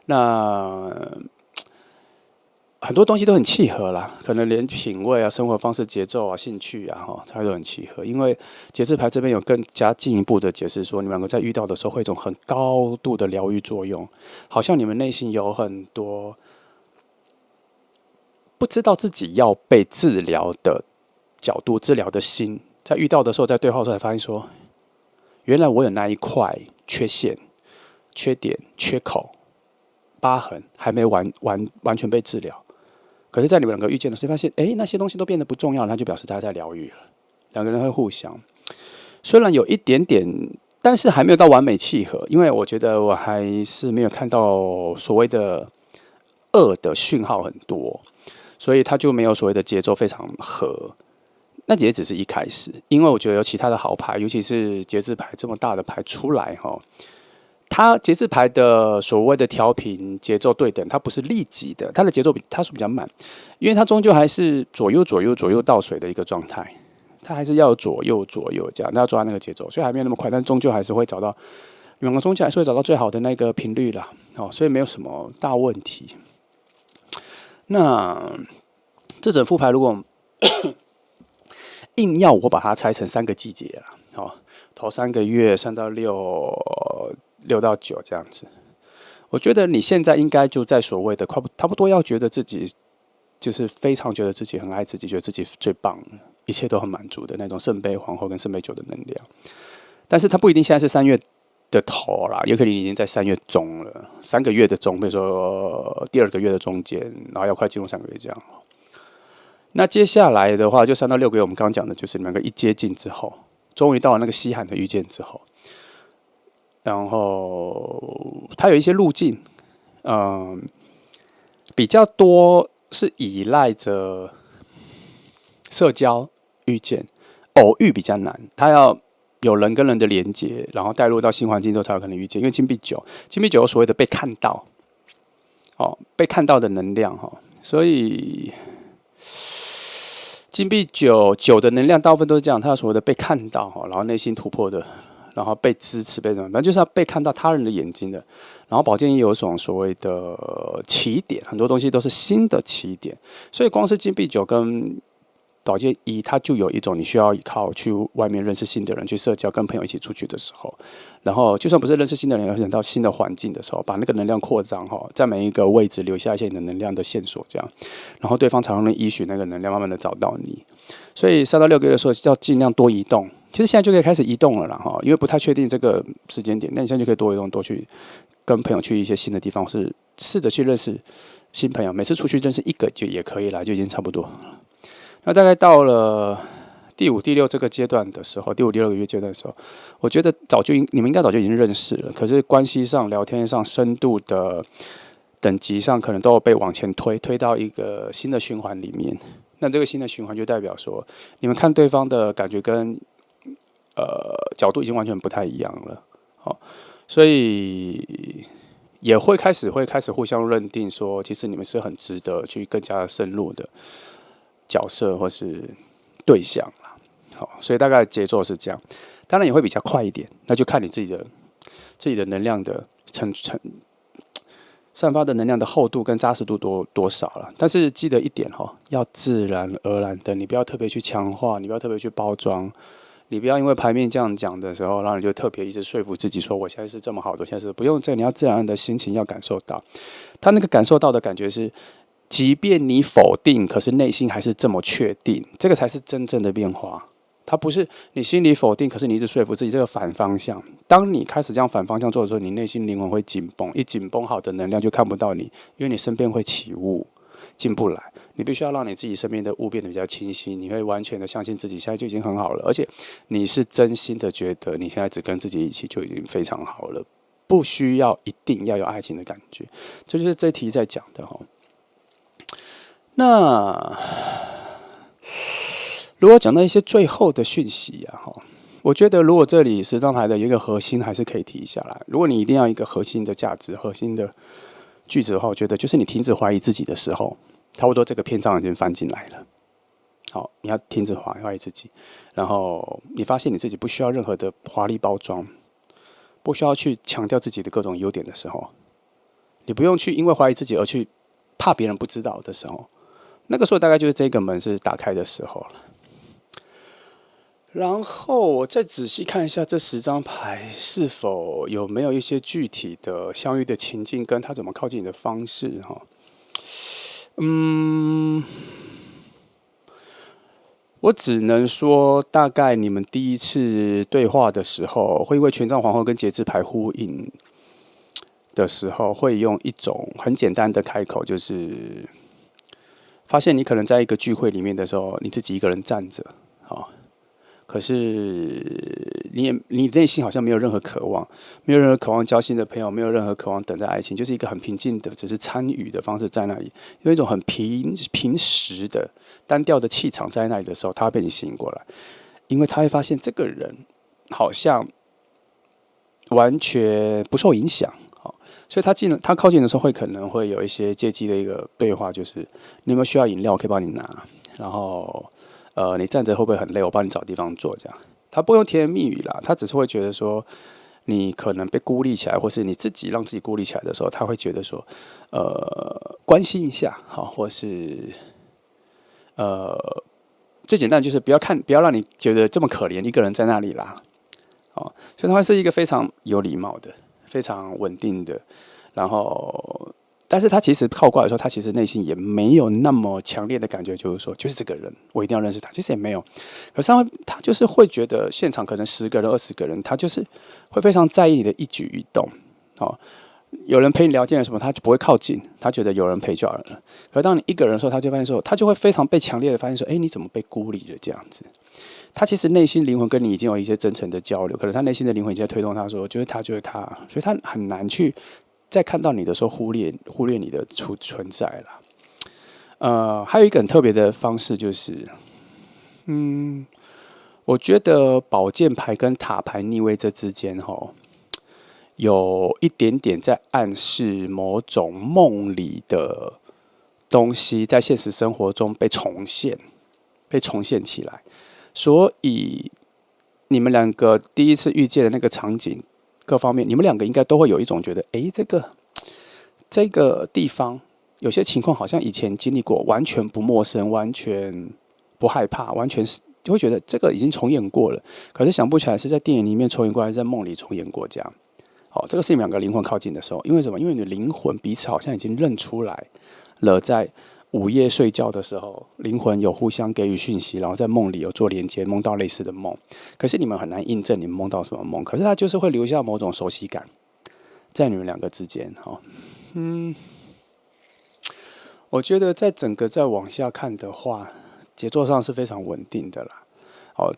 那很多东西都很契合啦，可能连品味啊、生活方式、节奏啊、兴趣啊，它都很契合。因为节制牌这边有更加进一步的解释说，你们两个在遇到的时候会有一种很高度的疗愈作用，好像你们内心有很多不知道自己要被治疗的角度、治疗的心，在遇到的时候，在对话的时候才发现说，原来我有那一块缺陷、缺点、缺口、疤痕还没完全被治疗。可是，在你们两个遇见的时候，发现，那些东西都变得不重要了，那就表示大家在疗愈了。两个人会互相，虽然有一点点，但是还没有到完美契合，因为我觉得我还是没有看到所谓的恶的讯号很多，所以它就没有所谓的节奏非常合。那也只是一开始，因为我觉得有其他的好牌，尤其是节制牌这么大的牌出来哈。它节制牌的所谓的调频节奏对等，它不是立即的，它的节奏它是比较慢，因为它终究还是左右倒水的一个状态，它还是要左右这样，它要抓那个节奏，所以还没有那么快，但终究还是会找到两个中间还是会找到最好的那个频率啦，所以没有什么大问题。那这整副牌如果硬要我把它拆成3个季节啦，头3个月3到6到9这样子，我觉得你现在应该就在所谓的差不多要觉得自己就是非常觉得自己很爱自己，觉得自己最棒了，一切都很满足的那种圣杯皇后跟圣杯9的能量。但是它不一定现在是3月的头啦，有可能已经在3月中了，3个月的中，比如说第2个月的中间，然后要快进入3个月这样。那接下来的话，就3到6个月，我们刚刚讲的就是你们两个一接近之后，终于到了那个稀罕的遇见之后。然后它有一些路径，比较多是依赖着社交遇见，偶遇比较难，它要有人跟人的连接，然后带入到新环境之后才有可能遇见。因为金币9有所谓的被看到，被看到的能量所以金币9的能量大部分都是这样，它有所谓的被看到然后内心突破的。然后被支持，被什么？反正就是要被看到他人的眼睛的。然后宝剑也有一种所谓的起点，很多东西都是新的起点。所以光是金币9跟宝剑一，它就有一种你需要靠去外面认识新的人，去社交，跟朋友一起出去的时候，然后就算不是认识新的人，而到新的环境的时候，把那个能量扩张在每一个位置留下一些你的能量的线索，这样，然后对方才能依循那个能量，慢慢的找到你。所以3到6个月的时候，要尽量多移动。其实现在就可以开始移动了啦，因为不太确定这个时间点，那你现在就可以多移动，多去跟朋友去一些新的地方，是试着去认识新朋友。每次出去认识一个就也可以啦，就已经差不多了。那大概到了第5、第6这个阶段的时候，第5、第6个月阶段的时候，我觉得你们应该早就已经认识了，可是关系上、聊天上、深度的等级上，可能都有被往前推到一个新的循环里面。那这个新的循环就代表说，你们看对方的感觉跟角度已经完全不太一样了，所以也会开始互相认定说，其实你们是很值得去更加深入的角色或是对象啦。好，所以大概节奏是这样，当然也会比较快一点，那就看你自己的能量的散发的能量的厚度跟扎实度多少了。但是记得一点要自然而然的，你不要特别去强化，你不要特别去包装。你不要因为牌面这样讲的时候，然后你就特别一直说服自己说我现在是这么好的，我现在是不用这个，你要自然的心情要感受到，他那个感受到的感觉是，即便你否定，可是内心还是这么确定，这个才是真正的变化。它不是你心里否定，可是你一直说服自己这个反方向。当你开始这样反方向做的时候，你内心灵魂会紧绷，一紧绷，好的能量就看不到你，因为你身边会起雾，进不来。你必须要让你自己身边的雾变得比较清晰，你会完全的相信自己现在就已经很好了，而且你是真心的觉得你现在只跟自己一起就已经非常好了，不需要一定要有爱情的感觉。这就是这题在讲的。那如果讲到一些最后的讯息我觉得如果这里10张牌的一个核心还是可以提下来。如果你一定要一个核心的价值、核心的句子的话，我觉得就是你停止怀疑自己的时候，差不多这个篇章已经翻进来了。好，你要停止怀疑自己，然后你发现你自己不需要任何的华丽包装，不需要去强调自己的各种优点的时候，你不用去因为怀疑自己而去怕别人不知道的时候，那个时候大概就是这个门是打开的时候了。然后我再仔细看一下这10张牌是否有没有一些具体的相遇的情境，跟他怎么靠近你的方式我只能说，大概你们第一次对话的时候，会因为权杖皇后跟节制牌呼应的时候，会用一种很简单的开口，就是发现你可能在一个聚会里面的时候，你自己一个人站着，可是你内心好像没有任何渴望，没有任何渴望交心的朋友，没有任何渴望等待爱情，就是一个很平静的，只是参与的方式在那里，有一种很平实的单调的气场在那里的时候，他会被你吸引过来，因为他会发现这个人好像完全不受影响，所以他靠近的时候，可能会有一些借机的一个对话，就是你有没有需要饮料，我可以帮你拿，然后你站着会不会很累？我帮你找地方坐，这样。他不用甜言蜜语啦，他只是会觉得说，你可能被孤立起来，或是你自己让自己孤立起来的时候，他会觉得说，关心一下，或是最简单就是不要让你觉得这么可怜，一个人在那里啦，所以他会是一个非常有礼貌的、非常稳定的，然后。但是他其实靠过来的时候，他其实内心也没有那么强烈的感觉，就是说，就是这个人，我一定要认识他。其实也没有，可是他就是会觉得现场可能10个人、20个人，他就是会非常在意你的一举一动。有人陪你聊天什么，他就不会靠近，他觉得有人陪就好了。可是当你一个人的时候，他就发现说，他就会非常被强烈的发现说，你怎么被孤立了这样子？他其实内心灵魂跟你已经有一些真诚的交流，可能他内心的灵魂已经在推动他说，就是他，就是他，所以他很难去。在看到你的时候，忽略你的存在了。还有一个很特别的方式就是，我觉得宝剑牌跟塔牌逆位这之间，有一点点在暗示某种梦里的东西，在现实生活中被重现起来。所以你们两个第一次遇见的那个场景。各方面，你们两个应该都会有一种觉得，这个地方有些情况好像以前经历过，完全不陌生，完全不害怕，完全是就会觉得这个已经重演过了，可是想不起来是在电影里面重演过，还是在梦里重演过这样。好，这个是你们两个灵魂靠近的时候，因为什么？因为你的灵魂彼此好像已经认出来了，在午夜睡觉的时候，灵魂有互相给予讯息，然后在梦里有做连接，梦到类似的梦。可是你们很难印证你们梦到什么梦，可是它就是会留下某种熟悉感在你们两个之间。我觉得在整个再往下看的话，节奏上是非常稳定的啦。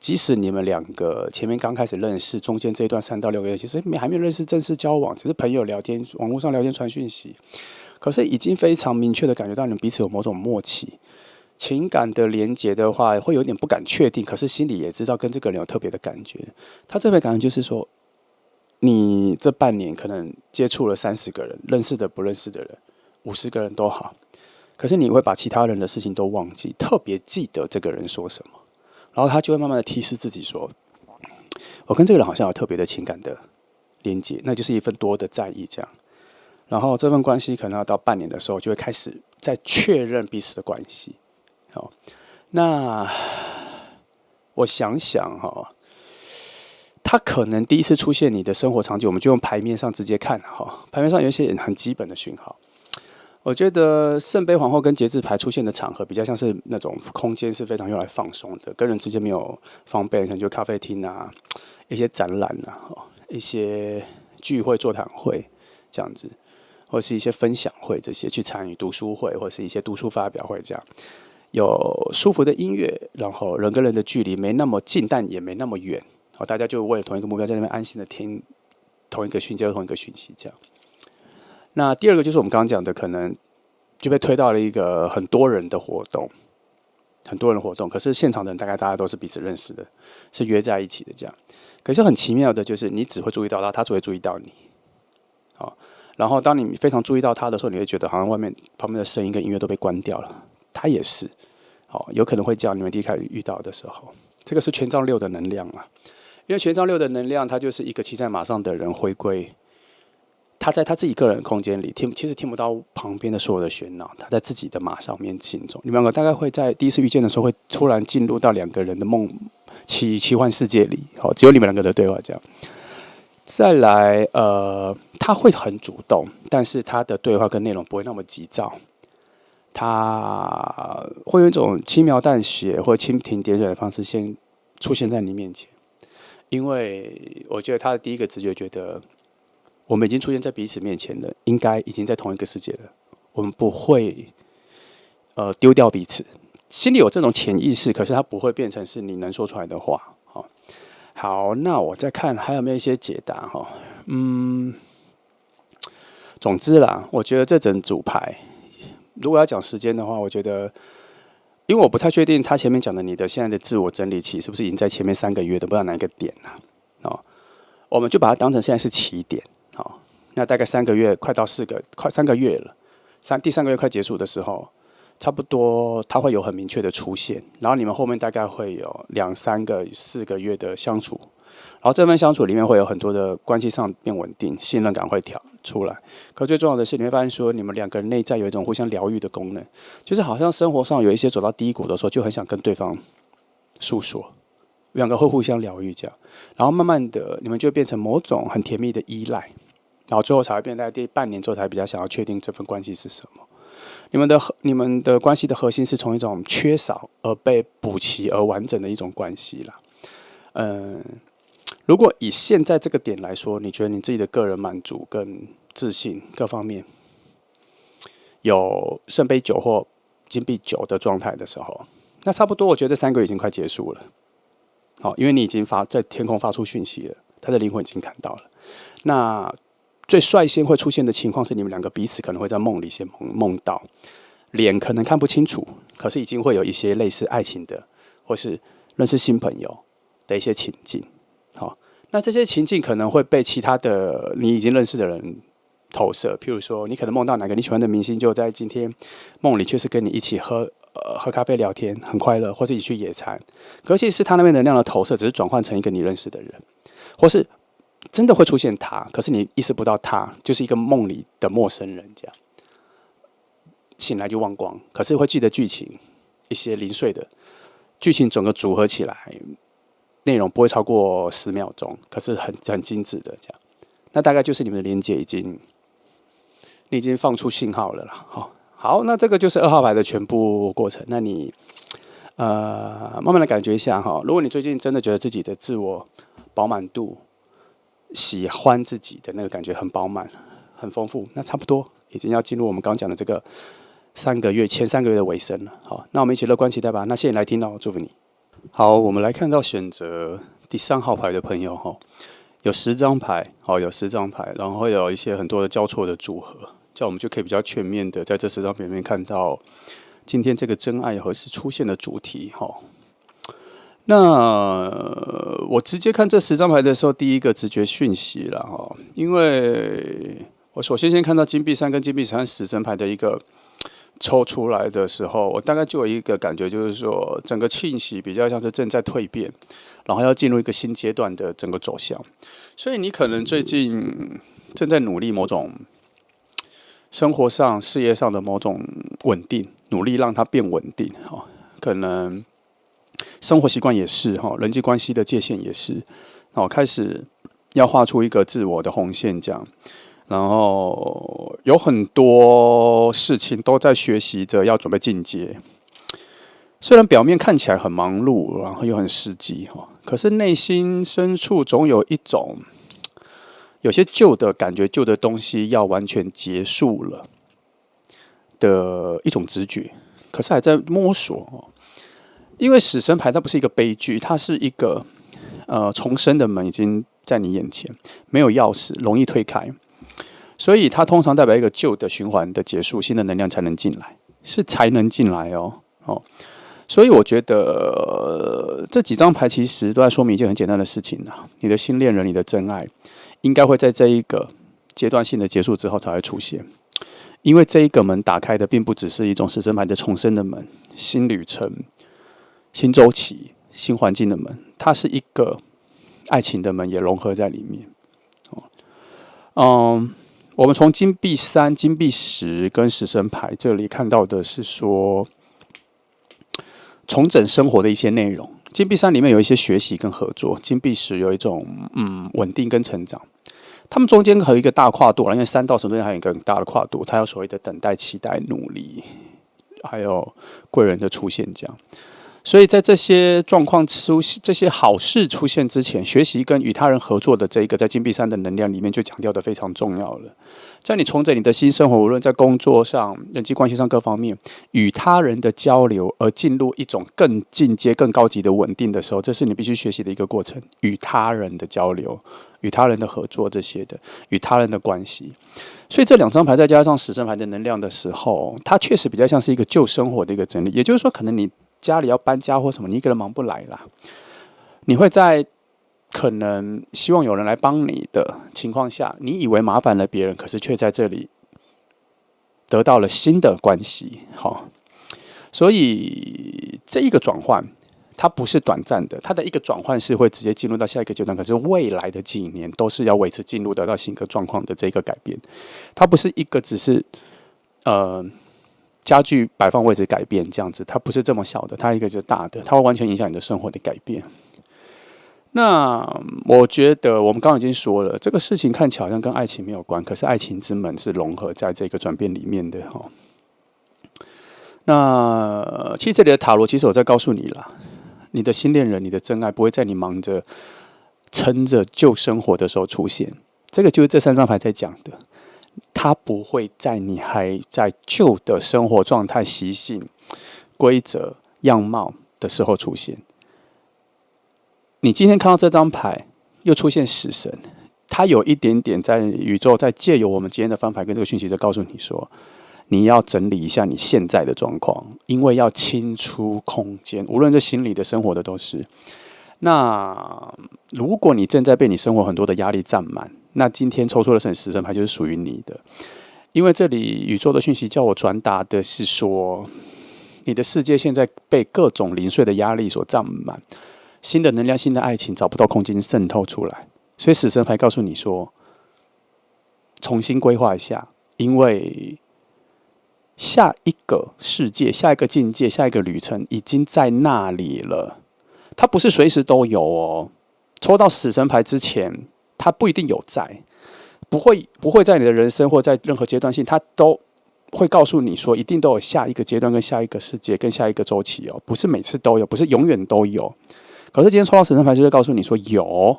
即使你们两个前面刚开始认识，中间这一段3到6个月，其实还没有认识正式交往，只是朋友聊天，网络上聊天传讯息，可是已经非常明确的感觉到你们彼此有某种默契，情感的连结的话，会有点不敢确定，可是心里也知道跟这个人有特别的感觉。他特别感觉就是说，你这半年可能接触了30个人，认识的不认识的人，50个人都好，可是你会把其他人的事情都忘记，特别记得这个人说什么。然后他就会慢慢的提示自己说，我跟这个人好像有特别的情感的连接，那就是一份多的在意这样。然后这份关系可能要到半年的时候，就会开始在确认彼此的关系。好，那我想想哈，他可能第一次出现你的生活场景，我们就用牌面上直接看哈。牌面上有一些很基本的讯号。我觉得圣杯皇后跟节制牌出现的场合，比较像是那种空间是非常用来放松的，跟人之间没有防备，可能就咖啡厅啊、一些展览啊、一些聚会、座谈会这样子，或是一些分享会这些去参与读书会，或是一些读书发表会这样，有舒服的音乐，然后人跟人的距离没那么近，但也没那么远，大家就为了同一个目标在那边安心的听同一个讯息、同一个讯息这样。那第二个就是我们刚刚讲的，可能就被推到了一个很多人的活动，可是现场的人大概大家都是彼此认识的，是约在一起的这样。可是很奇妙的就是，你只会注意到他，他只会注意到你。然后当你非常注意到他的时候，你会觉得好像外面旁边的声音跟音乐都被关掉了，他也是。有可能会这样，你们第一开始遇到的时候，这个是权杖6的能量啊，因为权杖6的能量，它就是一个骑在马上的人回归。他在他自己个人空间里其实听不到旁边的所有的喧闹，他在自己的马上面行走。你们两个大概会在第一次遇见的时候，会突然进入到2个人的奇幻世界里，只有你们2个的对话这样。再来，他会很主动，但是他的对话跟内容不会那么急躁，他会有一种轻描淡写或蜻蜓点水的方式先出现在你面前，因为我觉得他的第一个直觉觉得，我们已经出现在彼此面前了，应该已经在同一个世界了。我们不会丢掉彼此，心里有这种潜意识，可是它不会变成是你能说出来的话。好，那我再看还有没有一些解答哈。总之啦，我觉得这整组牌，如果要讲时间的话，我觉得，因为我不太确定他前面讲的你的现在的自我整理期是不是已经在前面3个月的，不知道哪一个点啦。我们就把它当成现在是起点。那大概3个月，快3个月了，第3个月快结束的时候，差不多它会有很明确的出现，然后你们后面大概会有2、3个、4个月的相处，然后这份相处里面会有很多的关系上变稳定，信任感会出来。可最重要的是，你会发现说，你们2个人内在有一种互相疗愈的功能，就是好像生活上有一些走到低谷的时候，就很想跟对方诉说，2个会互相疗愈这样，然后慢慢的你们就会变成某种很甜蜜的依赖。然后最后才会变在第半年之后才比较想要确定这份关系是什么。你们的关系的核心是从一种缺少而被补齐而完整的一种关系啦。如果以现在这个点来说，你觉得你自己的个人满足跟自信各方面有圣杯9或金币9的状态的时候，那差不多我觉得这3个月已经快结束了。因为你已经在天空发出讯息了，他的灵魂已经看到了。那最率先会出现的情况是，你们2个彼此可能会在梦里先梦到，脸可能看不清楚，可是已经会有一些类似爱情的，或是认识新朋友的一些情境。那这些情境可能会被其他的你已经认识的人投射，譬如说，你可能梦到哪个你喜欢的明星，就在今天梦里却是跟你一起喝咖啡聊天，很快乐，或是一起去野餐。可其实是他那边能量的投射，只是转换成一个你认识的人，或是真的会出现他，可是你意识不到他就是一个梦里的陌生人，这样醒来就忘光，可是会记得剧情，一些零碎的剧情整个组合起来，内容不会超过10秒钟，可是很精致的这样。那大概就是你们的连接你已经放出信号了啦。好，那这个就是2号牌的全部过程。那你慢慢的感觉一下哈。如果你最近真的觉得自己的自我饱满度，喜欢自己的那个感觉很饱满、很丰富，那差不多已经要进入我们刚讲的这个前3个月的尾声了。好，那我们一起乐观期待吧。那谢谢你来听哦，祝福你。好，我们来看到选择第3号牌的朋友哈，有10张牌，有10张牌，然后会有一些很多的交错的组合，这样我们就可以比较全面的在这10张牌里面看到今天这个真爱何时出现的主题哈。那我直接看这10张牌的时候，第一个直觉讯息了哈，因为我首先看到金币3跟金币3死神牌的一个抽出来的时候，我大概就有一个感觉，就是说整个讯息比较像是正在蜕变，然后要进入一个新阶段的整个走向，所以你可能最近正在努力某种生活上、事业上的某种稳定，努力让它变稳定哈，可能生活习惯也是哈，人际关系的界限也是，开始要画出一个自我的红线这样。然后有很多事情都在学习着要准备进阶，虽然表面看起来很忙碌，然后又很实际哈，可是内心深处总有一种有些旧的感觉、旧的东西要完全结束了的一种直觉，可是还在摸索。因为死神牌它不是一个悲剧，它是一个重生的门已经在你眼前，没有钥匙，容易推开。所以它通常代表一个旧的循环的结束，新的能量才能进来，是才能进来哦。所以我觉得这几张牌其实都在说明一件很简单的事情啊，你的新恋人、你的真爱，应该会在这一个阶段性的结束之后才会出现，因为这一个门打开的并不只是一种死神牌的重生的门、新旅程、新周期、新环境的门，它是一个爱情的门也融合在里面。我们从金币3、金币10跟死神牌这里看到的是说，重整生活的一些内容。金币3里面有一些学习跟合作，金币10有一种稳定跟成长。他们中间还有一个大跨度，因为3到10中间还有一个很大的跨度，它有所谓的等待、期待、努力，还有贵人的出现这样。所以在这些状况出现、这些好事出现之前，学习跟与他人合作的这一个在金币3的能量里面就强调的非常重要了。在你重整你的新生活，无论在工作上、人际关系上各方面，与他人的交流而进入一种更进阶、更高级的稳定的时候，这是你必须学习的一个过程。与他人的交流、与他人的合作这些的，与他人的关系。所以这2张牌再加上死神牌的能量的时候，它确实比较像是一个旧生活的一个整理。也就是说，可能你家里要搬家或什么，你一个人忙不来啦。你会在可能希望有人来帮你的情况下，你以为麻烦了别人，可是却在这里得到了新的关系。所以这一个转换，它不是短暂的，它的一个转换是会直接进入到下一个阶段，可是未来的几年都是要维持进入得到新的状况的这个改变，它不是一个只是家具摆放位置改变这样子，它不是这么小的，它一个是大的，它会完全影响你的生活的改变。那我觉得我们刚刚已经说了，这个事情看起来好像跟爱情没有关，可是爱情之门是融合在这个转变里面的哈。那其实这里的塔罗，其实我在告诉你啦，你的新恋人、你的真爱不会在你忙着撑着旧生活的时候出现，这个就是这3张牌在讲的。它不会在你还在旧的生活状态、习性、规则、样貌的时候出现。你今天看到这张牌又出现死神，它有一点点在宇宙在借由我们今天的翻牌跟这个讯息，在告诉你说，你要整理一下你现在的状况，因为要清出空间，无论是心理的、生活的都是。那如果你正在被你生活很多的压力占满，那今天抽出的死神牌就是属于你的，因为这里宇宙的讯息叫我转达的是说，你的世界现在被各种零碎的压力所占满，新的能量、新的爱情找不到空间渗透出来，所以死神牌告诉你说，重新规划一下，因为下一个世界、下一个境界、下一个旅程已经在那里了。它不是随时都有哦。抽到死神牌之前，它不一定有在，不会在你的人生或在任何阶段性，它都会告诉你说，一定都有下一个阶段、跟下一个世界、跟下一个周期哦，不是每次都有，不是永远都有。可是今天抽到死神牌就会告诉你说有，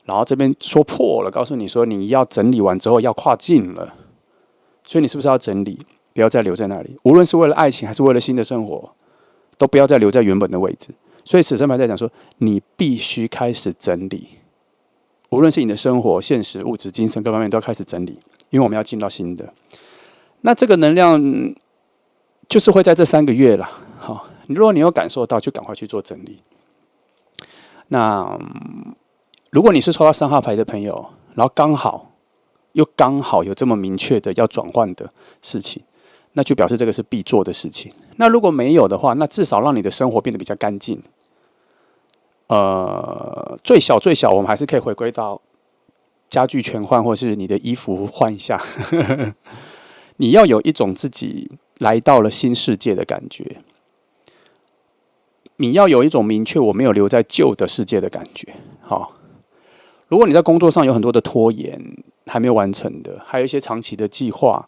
然后这边说破了，告诉你说你要整理完之后要跨境了，所以你是不是要整理？不要再留在那里，无论是为了爱情还是为了新的生活，都不要再留在原本的位置。所以死神牌在讲说，你必须开始整理，无论是你的生活、现实、物质、精神各方面都要开始整理，因为我们要进到新的。那这个能量就是会在这3个月啦。好，如果你有感受到，就赶快去做整理。那如果你是抽到3号牌的朋友，然后刚好有这么明确的要转换的事情，那就表示这个是必做的事情。那如果没有的话，那至少让你的生活变得比较干净。最小，我们还是可以回归到家具全换，或是你的衣服换一下。你要有一种自己来到了新世界的感觉，你要有一种明确我没有留在旧的世界的感觉。好，如果你在工作上有很多的拖延还没有完成的，还有一些长期的计划，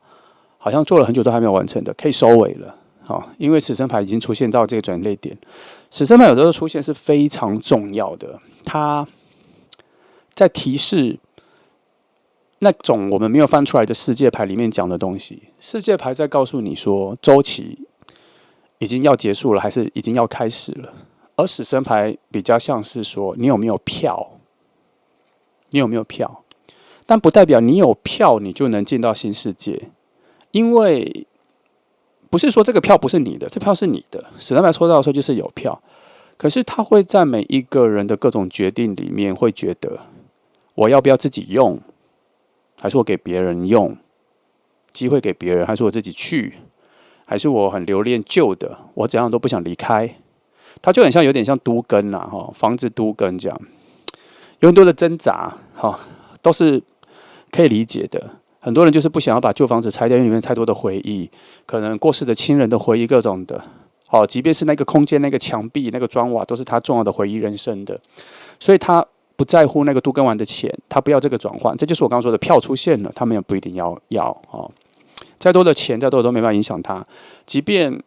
好像做了很久都还没有完成的，可以收尾了。好，因为死神牌已经出现到这个转捩点。死神牌有时候出现是非常重要的，它在提示那种我们没有翻出来的世界牌里面讲的东西。世界牌在告诉你说，周期已经要结束了，还是已经要开始了。而死神牌比较像是说，你有没有票？你有没有票？但不代表你有票你就能进到新世界，因为不是说这个票不是你的，这票是你的。死神牌抽到的时候就是有票，可是他会在每一个人的各种决定里面，会觉得我要不要自己用，还是我给别人用，机会给别人，还是我自己去，还是我很留恋旧的，我怎样都不想离开。它就很像有点像都更啦，房子都更这样，有很多的挣扎，都是可以理解的。很多人就是不想要把旧房子拆掉，因为里面太多的回忆，可能过世的亲人的回忆，各种的。即便是那个空间、那个墙壁、那个砖瓦，都是他重要的回忆人生的，所以他不在乎那个都更完的钱，他不要这个转换。这就是我刚刚说的，票出现了，他们也不一定要。再多的钱，再多的都没办法影响他。即便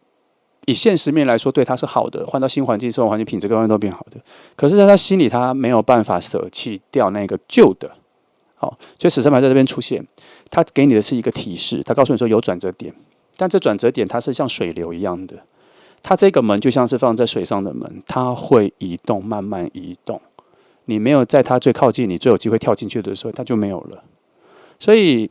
以现实面来说，对他是好的，换到新环境、生活环境、品质各方面都变好的，可是在他心里，他没有办法舍弃掉那个旧的。所以死神牌在这边出现，他给你的是一个提示，他告诉你说有转折点，但这转折点它是像水流一样的，它这个门就像是放在水上的门，它会移动，慢慢移动。你没有在它最靠近、你最有机会跳进去的时候，它就没有了。所以，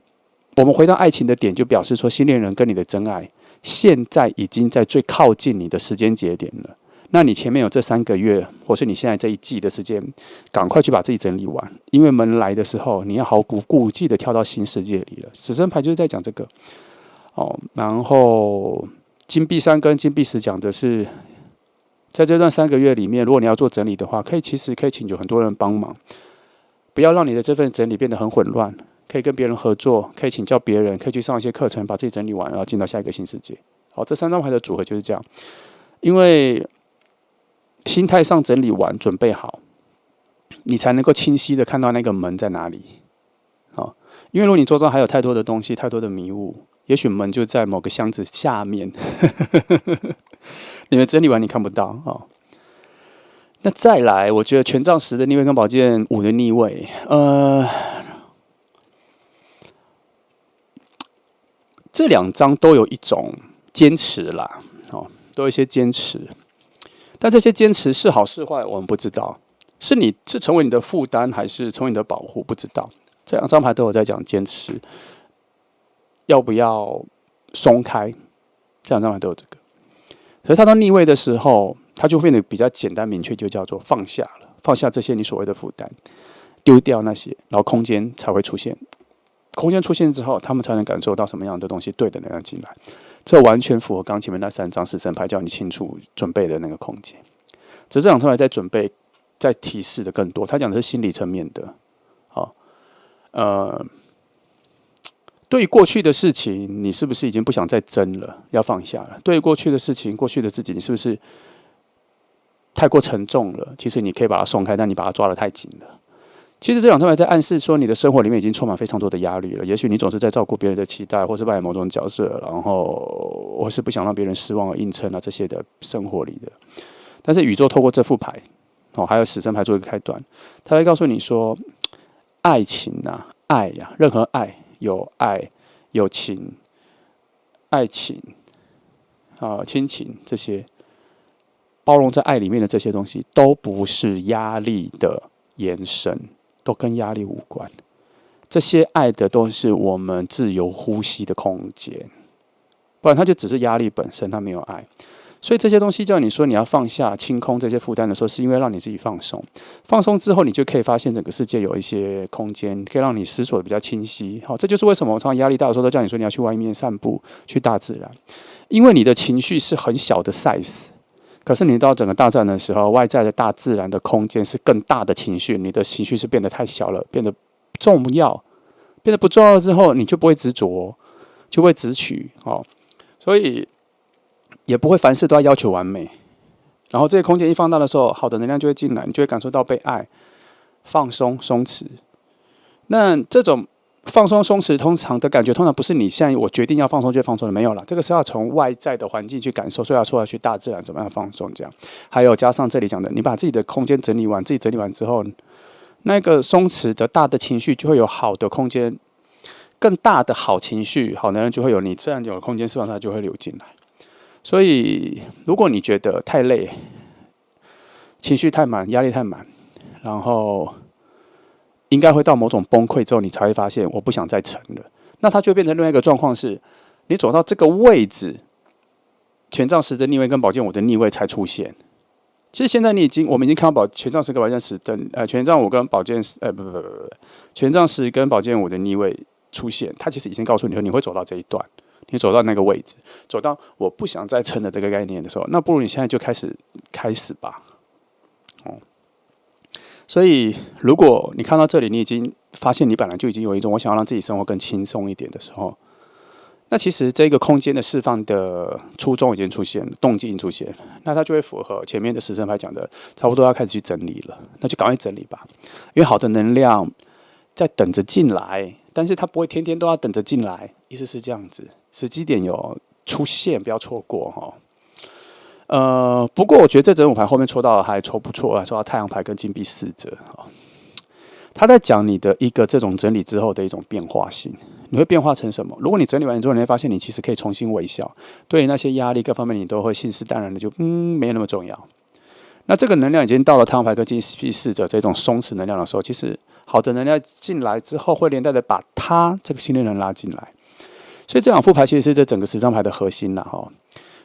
我们回到爱情的点，就表示说，新恋人跟你的真爱，现在已经在最靠近你的时间节点了。那你前面有这3个月，或是你现在这一季的时间，赶快去把自己整理完，因为门来的时候，你要毫不顾忌的跳到新世界里了。死神牌就是在讲这个。然后金币3跟金币10讲的是，在这段3个月里面，如果你要做整理的话，其实可以请求很多人帮忙，不要让你的这份整理变得很混乱，可以跟别人合作，可以请教别人，可以去上一些课程，把自己整理完，然后进到下一个新世界。这3张牌的组合就是这样，因为心态上整理完，准备好，你才能够清晰的看到那个门在哪里。因为如果你周遭还有太多的东西，太多的迷雾，也许门就在某个箱子下面，你们整理完你看不到。那再来，我觉得权杖10的逆位跟宝剑5的逆位，这2张都有一种坚持啦，都有一些坚持。但这些坚持是好是坏，我们不知道，是成为你的负担，还是成为你的保护，不知道。这2张牌都有在讲坚持，要不要松开？这2张牌都有这个。可是它到逆位的时候，它就变得比较简单明确，就叫做放下了，放下这些你所谓的负担，丢掉那些，然后空间才会出现。空间出现之后，他们才能感受到什么样的东西对的能量进来。这完全符合刚前面那3张死神牌叫你清楚准备的那个空间。只是这2张牌在准备，在提示的更多。他讲的是心理层面的，对于过去的事情，你是不是已经不想再争了，要放下了？对于过去的事情，过去的自己，你是不是太过沉重了？其实你可以把它松开，但你把它抓得太紧了。其实这两张牌在暗示说，你的生活里面已经充满非常多的压力了。也许你总是在照顾别人的期待，或是扮演某种角色，然后或是不想让别人失望而硬撑啊这些的生活里的。但是宇宙透过这副牌，还有死神牌做一个开端，它会告诉你说，爱情啊，爱呀、任何爱。有爱、有情、爱情亲情这些包容在爱里面的这些东西，都不是压力的延伸，都跟压力无关。这些爱的都是我们自由呼吸的空间，不然它就只是压力本身，它没有爱。所以这些东西叫你说你要放下、清空这些负担的时候，是因为让你自己放松。放松之后，你就可以发现整个世界有一些空间，可以让你思索的比较清晰。好，这就是为什么我常常压力大的时候都叫你说你要去外面散步，去大自然，因为你的情绪是很小的 size， 可是你到整个大自然的时候，外在的大自然的空间是更大的情绪，你的情绪是变得太小了，变得不重要，变得不重要之后，你就不会执着，就会执取。所以。也不会凡事都要求完美，然后这个空间一放大的时候，好的能量就会进来，你就会感受到被爱、放松、松弛。那这种放松、松弛，通常的感觉，通常不是你现在我决定要放松就放松的，没有了。这个是要从外在的环境去感受，所以要去大自然怎么样放松这样。还有加上这里讲的，你把自己的空间整理完，自己整理完之后，那个松弛的大的情绪就会有好的空间，更大的好情绪、好能量就会有，你自然有空间释放，它就会流进来。所以，如果你觉得太累、情绪太满、压力太满，然后应该会到某种崩溃之后，你才会发现我不想再撑了。那它就会变成另外一个状况是，你走到这个位置，权杖十的逆位跟宝剑五的逆位才出现。其实现在我们已经看到权杖十跟宝剑十的权杖五跟宝剑权杖十跟宝剑五的逆位出现，它其实已经告诉你说你会走到这一段。你走到那个位置，走到我不想再撑的这个概念的时候，那不如你现在就开始吧。所以如果你看到这里，你已经发现你本来就已经有一种我想要让自己生活更轻松一点的时候，那其实这个空间的释放的初衷已经出现了，动机已经出现了，那它就会符合前面的死神牌讲的，差不多要开始去整理了，那就赶快整理吧，因为好的能量在等着进来。但是它不会天天都要等着进来，意思是这样子，时机点有出现，不要错过哈。不过我觉得这整五牌后面抽到的还抽不错啊，抽到太阳牌跟金币四折啊。他在讲你的一个这种整理之后的一种变化性，你会变化成什么？如果你整理完之后，你会发现你其实可以重新微笑，对于那些压力各方面你都会信誓旦然的就没那么重要。那这个能量已经到了太阳牌跟金币四折这种松弛能量的时候，其实好的能量进来之后，会连带的把他这个新的人拉进来。所以这两副牌其实是这整个10张牌的核心啦哈。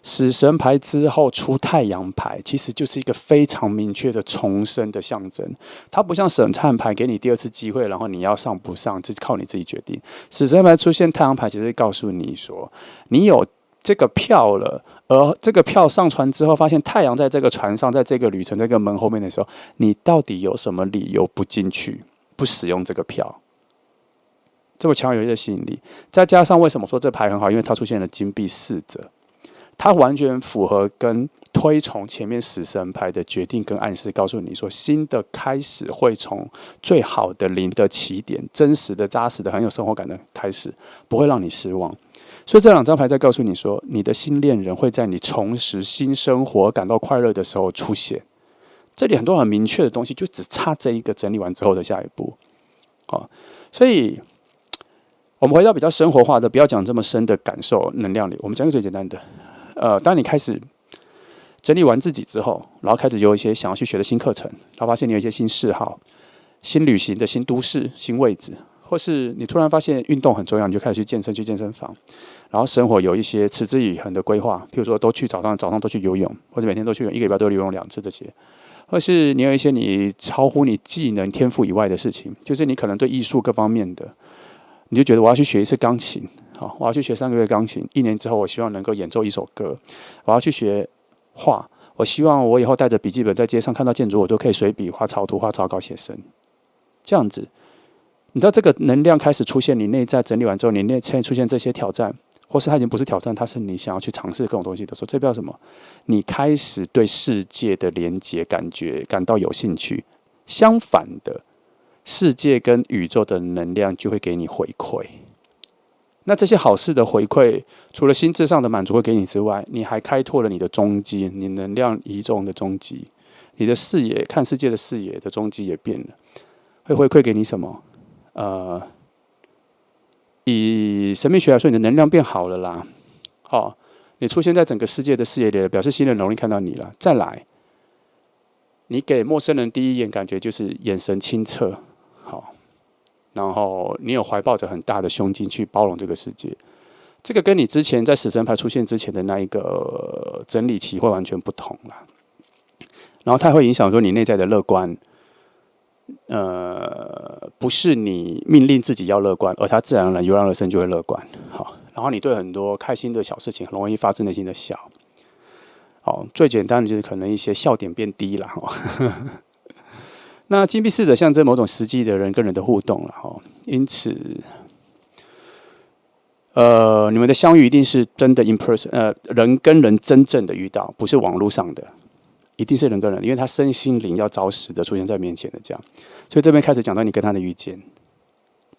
死神牌之后出太阳牌，其实就是一个非常明确的重生的象征。它不像审判牌给你第二次机会，然后你要上不上，这是靠你自己决定。死神牌出现太阳牌，其实告诉你说，你有这个票了，而这个票上船之后，发现太阳在这个船上，在这个旅程这个门后面的时候，你到底有什么理由不进去，不使用这个票？这么强有力的吸引力，再加上为什么说这牌很好？因为它出现了金币四折，它完全符合跟推崇前面死神牌的决定跟暗示，告诉你说新的开始会从最好的零的起点，真实的、扎实的、很有生活感的开始，不会让你失望。所以这两张牌在告诉你说，你的新恋人会在你重拾新生活、感到快乐的时候出现。这里很多很明确的东西，就只差这一个整理完之后的下一步。所以我们回到比较生活化的，不要讲这么深的感受能量里，我们讲一个最简单的。当你开始整理完自己之后，然后开始有一些想要去学的新课程，然后发现你有一些新嗜好、新旅行的新都市、新位置，或是你突然发现运动很重要，你就开始去健身、去健身房，然后生活有一些持之以恒的规划，譬如说都去早上都去游泳，或者每天都去1个礼拜都游泳2次这些，或是你有一些你超乎你技能天赋以外的事情，就是你可能对艺术各方面的，你就觉得我要去学一次钢琴，好，我要去学3个月钢琴，1年之后我希望能够演奏一首歌，我要去学画，我希望我以后带着笔记本在街上看到建筑，我都可以随笔画、草图、画草稿、写生，这样子。你知道这个能量开始出现，你内在整理完之后，你内在出现这些挑战，或是它已经不是挑战，它是你想要去尝试各种东西的时候，这代表什么？你开始对世界的连结感到有兴趣。相反的，世界跟宇宙的能量就会给你回馈。那这些好事的回馈，除了心智上的满足会给你之外，你还开拓了你的踪迹，你能量移动的踪迹，你的视野看世界的视野的踪迹也变了，会回馈给你什么？以神秘学来说，你的能量变好了啦。好，你出现在整个世界的视野里了，表示新人容易看到你了。再来，你给陌生人第一眼感觉就是眼神清澈，好，然后你有怀抱着很大的胸襟去包容这个世界。这个跟你之前在死神牌出现之前的那一个整理期会完全不同啦。然后它会影响说你内在的乐观。不是你命令自己要乐观，而它自然而然油然而生就会乐观。好，然后你对很多开心的小事情很容易发自内心的笑。好，最简单的就是可能一些笑点变低了哈。那金币侍者象征某种实际的人跟人的互动了哈，因此，你们的相遇一定是真的 in person，人跟人真正的遇到，不是网络上的。一定是人跟人，因为他身心灵要着实的出现在面前的这样，所以这边开始讲到你跟他的遇见，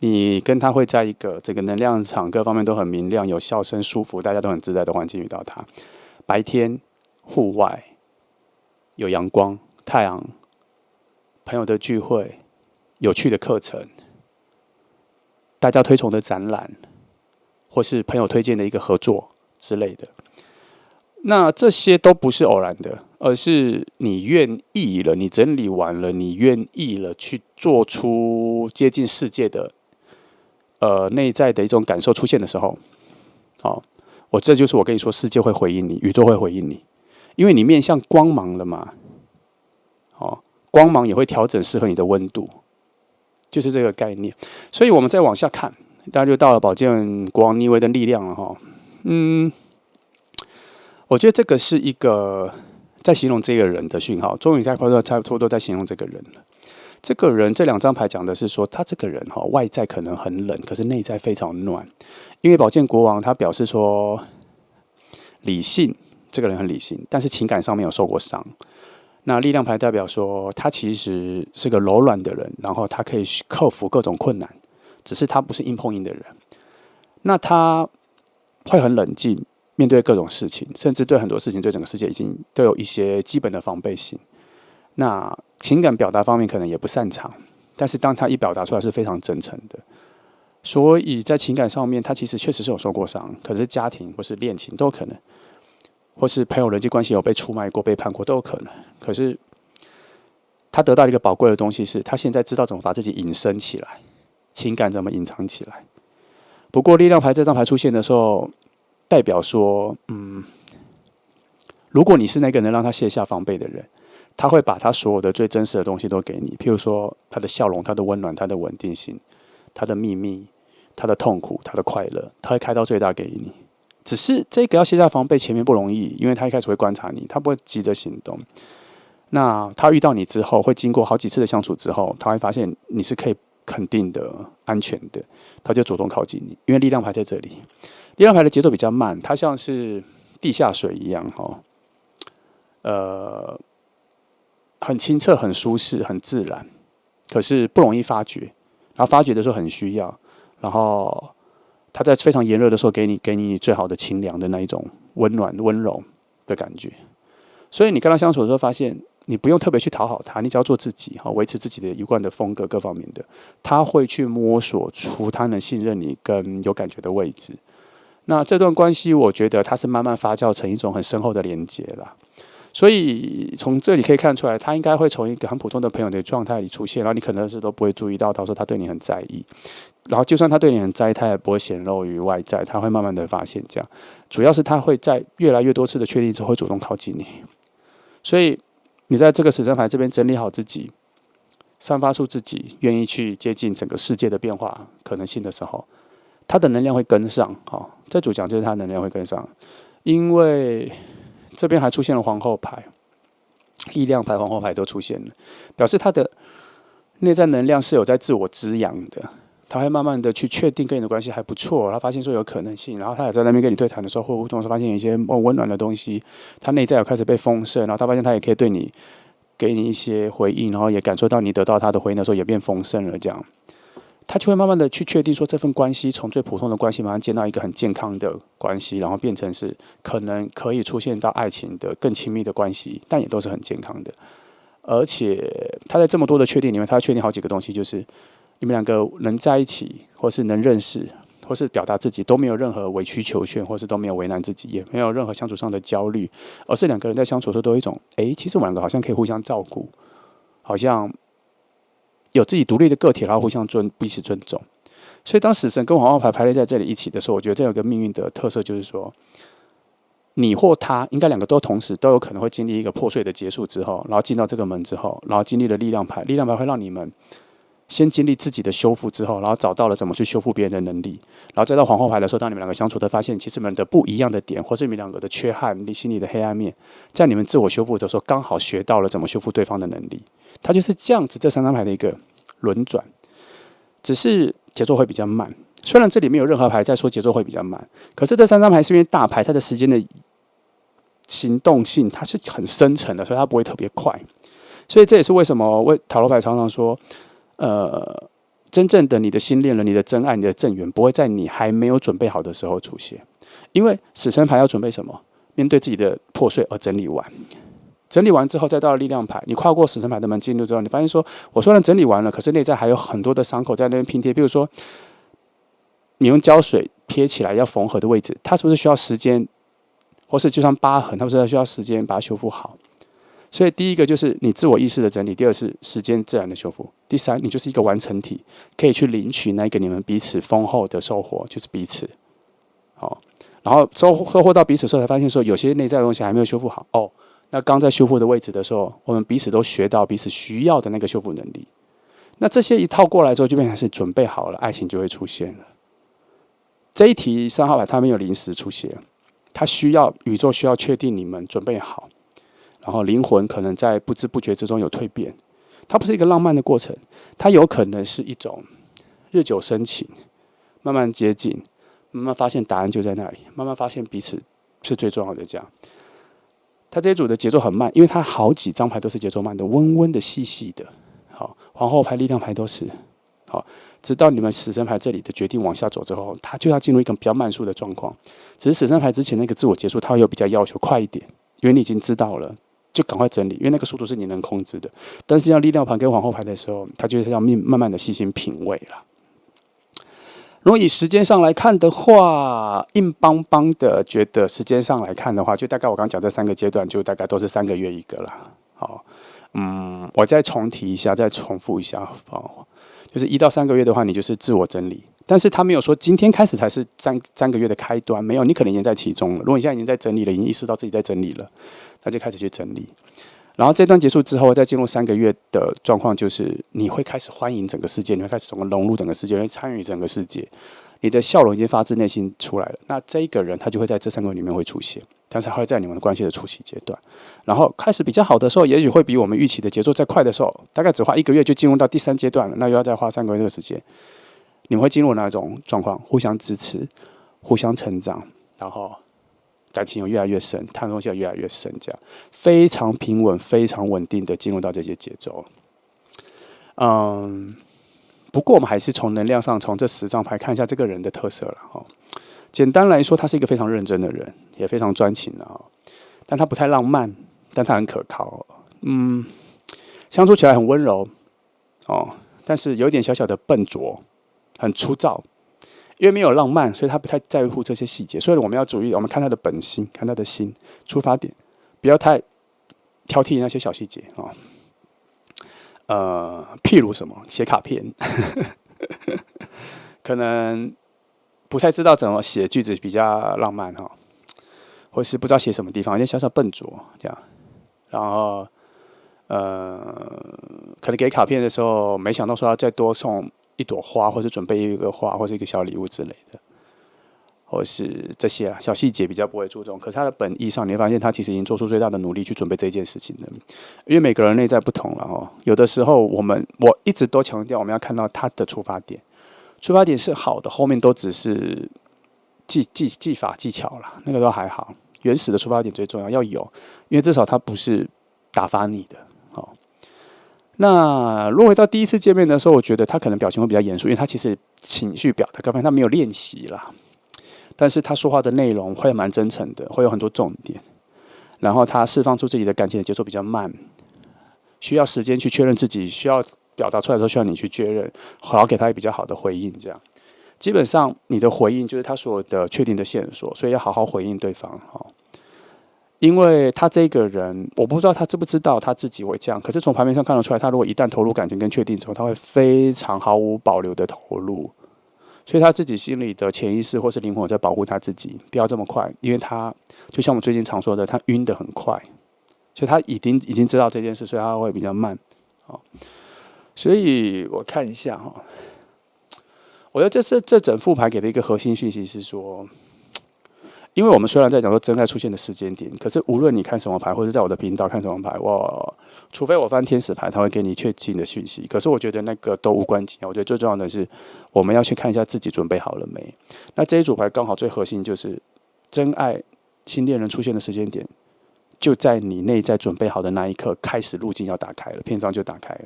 你跟他会在一个这个能量场各方面都很明亮、有笑声、舒服，大家都很自在的环境遇到他。白天户外有阳光、太阳，朋友的聚会、有趣的课程、大家推崇的展览，或是朋友推荐的一个合作之类的。那这些都不是偶然的，而是你愿意了，你整理完了，你愿意了去做出接近世界的内在的一种感受出现的时候，好，这就是我跟你说，世界会回应你，宇宙会回应你，因为你面向光芒了嘛，好，光芒也会调整适合你的温度，就是这个概念。所以我们再往下看，大家就到了宝剑国王逆位的力量了哈，我觉得这个是一个在形容这个人的讯号，终于差不多在形容这个人了。这个人这两张牌讲的是说，他这个人外在可能很冷，可是内在非常暖。因为宝剑国王他表示说，理性，这个人很理性，但是情感上面有受过伤。那力量牌代表说，他其实是个柔软的人，然后他可以克服各种困难，只是他不是硬碰硬的人。那他会很冷静。面对各种事情，甚至对很多事情、对整个世界已经都有一些基本的防备心。那情感表达方面可能也不擅长，但是当他一表达出来是非常真诚的。所以在情感上面，他其实确实是有受过伤，可是家庭或是恋情都有可能，或是朋友人际关系有被出卖过、背叛过都有可能。可是他得到一个宝贵的东西是，他现在知道怎么把自己隐身起来，情感怎么隐藏起来。不过力量牌这张牌出现的时候，代表说，如果你是那个能让他卸下防备的人，他会把他所有的最真实的东西都给你，譬如说他的笑容、他的温暖、他的稳定性、他的秘密、他的痛苦、他的快乐，他会开到最大给你。只是这个要卸下防备，前面不容易，因为他一开始会观察你，他不会急着行动。那他遇到你之后，会经过好几次的相处之后，他会发现你是可以肯定的、安全的，他就主动靠近你，因为力量牌在这里。力量牌的节奏比较慢，它像是地下水一样，很清澈、很舒适、很自然，可是不容易发觉。然后发觉的时候很需要，然后它在非常炎热的时候给你最好的清凉的那一种温暖、温柔的感觉。所以你跟他相处的时候，发现你不用特别去讨好他，你只要做自己，维持自己的一贯的风格各方面的，他会去摸索出他能信任你跟有感觉的位置。那这段关系，我觉得它是慢慢发酵成一种很深厚的连结啦。所以从这里可以看出来，他应该会从一个很普通的朋友的状态里出现，然后你可能是都不会注意到，到时候他对你很在意。然后就算他对你很在意，他也不会显露于外在，他会慢慢的发现这样。主要是他会在越来越多次的确定之后，会主动靠近你。所以你在这个死神牌这边整理好自己，散发出自己愿意去接近整个世界的变化可能性的时候，他的能量会跟上。这组讲就是他的能量会跟上，因为这边还出现了皇后牌、力量牌、皇后牌都出现了，表示他的内在能量是有在自我滋养的。他会慢慢的去确定跟你的关系还不错，他发现说有可能性，然后他也在那边跟你对谈的时候或互动的时候，发现有一些温暖的东西，他内在有开始被丰盛，然后他发现他也可以对你给你一些回应，然后也感受到你得到他的回应的时候也变丰盛了，这样他就会慢慢的去确定说这份关系从最普通的关系马上建到一个很健康的关系，然后变成是可能可以出现到爱情的更亲密的关系，但也都是很健康的。而且他在这么多的确定里面，他确定好几个东西，就是你们两个能在一起，或是能认识，或是表达自己，都没有任何委曲求全，或是都没有为难自己，也没有任何相处上的焦虑，而是两个人在相处的时候都有一种，其实我们两个好像可以互相照顾，好像有自己独立的个体，然后互相彼此尊重。所以当死神跟皇后牌排列在这里一起的时候，我觉得这有个命运的特色，就是说，你或他应该两个都同时都有可能会经历一个破碎的结束之后，然后进到这个门之后，然后经历了力量牌，力量牌会让你们先经历自己的修复之后，然后找到了怎么去修复别人的能力，然后再到皇后牌的时候，当你们两个相处的发现，其实你们的不一样的点，或是你们两个的缺憾，你心里的黑暗面，在你们自我修复的时候，刚好学到了怎么修复对方的能力。它就是这样子，这三张牌的一个轮转，只是节奏会比较慢。虽然这里面有任何牌在说节奏会比较慢，可是这三张牌是因为大牌它的时间的行动性它是很深层的，所以它不会特别快。所以这也是为什么塔罗牌常常说，真正的你的新恋人、你的真爱、你的正缘，不会在你还没有准备好的时候出现。因为死神牌要准备什么？面对自己的破碎而整理完。整理完之后，再到力量牌，你跨过死神牌的门进入之后，你发现说，我虽然整理完了，可是内在还有很多的伤口在那边拼贴。比如说，你用胶水撇起来要缝合的位置，它是不是需要时间？或是就像疤痕，它是不是需要时间把它修复好？所以第一个就是你自我意识的整理，第二是时间自然的修复，第三你就是一个完成体，可以去领取那个你们彼此丰厚的收获，就是彼此。好，然后收获到彼此的时候，才发现说有些内在的东西还没有修复好哦。那刚在修复的位置的时候，我们彼此都学到彼此需要的那个修复能力。那这些一套过来之后，就变成是准备好了，爱情就会出现了。这一题3号牌它没有临时出现，它需要宇宙需要确定你们准备好，然后灵魂可能在不知不觉之中有蜕变。它不是一个浪漫的过程，它有可能是一种日久生情，慢慢接近，慢慢发现答案就在那里，慢慢发现彼此是最重要的。这样，它这一组的节奏很慢，因为它好几张牌都是节奏慢的，温温的、细细的。好，皇后牌、力量牌都是好，直到你们死神牌这里的决定往下走之后，它就要进入一个比较慢速的状况。只是死神牌之前那个自我结束，它会有比较要求快一点，因为你已经知道了，就赶快整理，因为那个速度是你能控制的。但是要力量牌跟皇后牌的时候，它就是要慢慢的细心品味了。如果以时间上来看的话，硬邦邦的觉得时间上来看的话，就大概我刚讲这3个阶段，就大概都是3个月一个啦。好，我再重提一下，再重复一下，就是1到3个月的话，你就是自我整理。但是他没有说今天开始才是三个月的开端，没有，你可能已经在其中了。如果你现在已经在整理了，已经意识到自己在整理了，那就开始去整理。然后这段结束之后，再进入3个月的状况，就是你会开始欢迎整个世界，你会开始整个融入整个世界，你会参与整个世界，你的笑容已经发自内心出来了。那这一个人他就会在这3个月里面会出现，但是他会在你们的关系的初期阶段，然后开始比较好的时候，也许会比我们预期的节奏再快的时候，大概只花1个月就进入到第3阶段了，那又要再花3个月这个时间。你们会进入哪一种状况？互相支持，互相成长，然后感情有越来越深，谈的东西有越来越深，这样非常平稳、非常稳定的进入到这些节奏。不过我们还是从能量上，从这10张牌看一下这个人的特色了。简单来说，他是一个非常认真的人，也非常专情的，但他不太浪漫，但他很可靠。相处起来很温柔，但是有一点小小的笨拙，很粗糙。因为没有浪漫，所以他不太在乎这些细节。所以我们要注意，我们看他的本心，看他的心出发点，不要太挑剔那些小细节譬如什么写卡片，可能不太知道怎么写句子比较浪漫或是不知道写什么地方，有点小小笨拙这样。然后可能给卡片的时候，没想到说要再多送1朵花，或是准备一个花，或是一个小礼物之类的，或是这些小细节比较不会注重。可是他的本意上，你会发现他其实已经做出最大的努力去准备这件事情了。因为每个人内在不同了有的时候我一直都强调，我们要看到他的出发点。出发点是好的，后面都只是技法技巧啦，那个都还好。原始的出发点最重要，要有，因为至少它不是打发你的。好，那如果回到第一次见面的时候，我觉得他可能表情会比较严肃，因为他其实情绪表达，根本他没有练习啦。但是他说话的内容会蛮真诚的，会有很多重点。然后他释放出自己的感情的节奏比较慢，需要时间去确认自己需要表达出来的时候，需要你去确认，好给他比较好的回应。这样，基本上你的回应就是他所有的确定的线索，所以要好好回应对方。因为他这个人，我不知道他知不知道他自己会这样，可是从牌面上看得出来，他如果一旦投入感情跟确定之后，他会非常毫无保留的投入，所以他自己心里的潜意识或是灵魂在保护他自己，不要这么快，因为他就像我们最近常说的，他晕得很快，所以他已经知道这件事，所以他会比较慢。所以我看一下哈，我觉得这整副牌给的一个核心讯息是说。因为我们虽然在讲说真爱出现的时间点，可是无论你看什么牌，或者在我的频道看什么牌，除非我翻天使牌，它会给你确信的讯息。可是我觉得那个都无关紧要。我觉得最重要的是，我们要去看一下自己准备好了没。那这一组牌刚好最核心就是真爱新恋人出现的时间点，就在你内在准备好的那一刻，开始路径要打开了，篇章就打开了。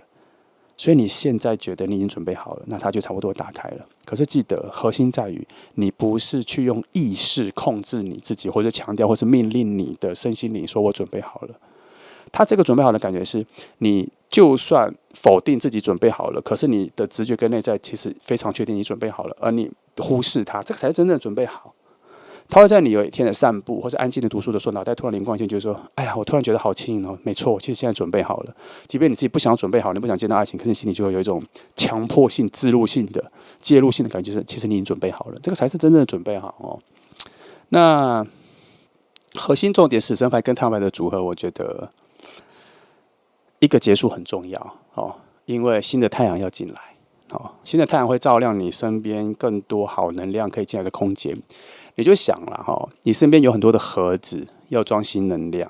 所以你现在觉得你已经准备好了，那它就差不多打开了。可是记得核心在于，你不是去用意识控制你自己，或者强调，或是命令你的身心灵，说我准备好了。他这个准备好的感觉是，你就算否定自己准备好了，可是你的直觉跟内在其实非常确定你准备好了，而你忽视它，这个才是真正的准备好。他会在你有一天的散步或是安静的读书的时候，脑袋突然灵光一现，就是说：“哎呀，我突然觉得好轻盈哦，没错，我其实现在准备好了。即便你自己不想要准备好，你不想见到爱情，可是你心里就会有一种强迫性、自入性的、介入性的感觉，就是其实你已经准备好了，这个才是真正的准备好哦。”那核心重点，死神牌跟太阳牌的组合，我觉得一个结束很重要哦，因为新的太阳要进来。新的太阳会照亮你身边更多好能量可以进来的空间。你就想了你身边有很多的盒子要装新能量，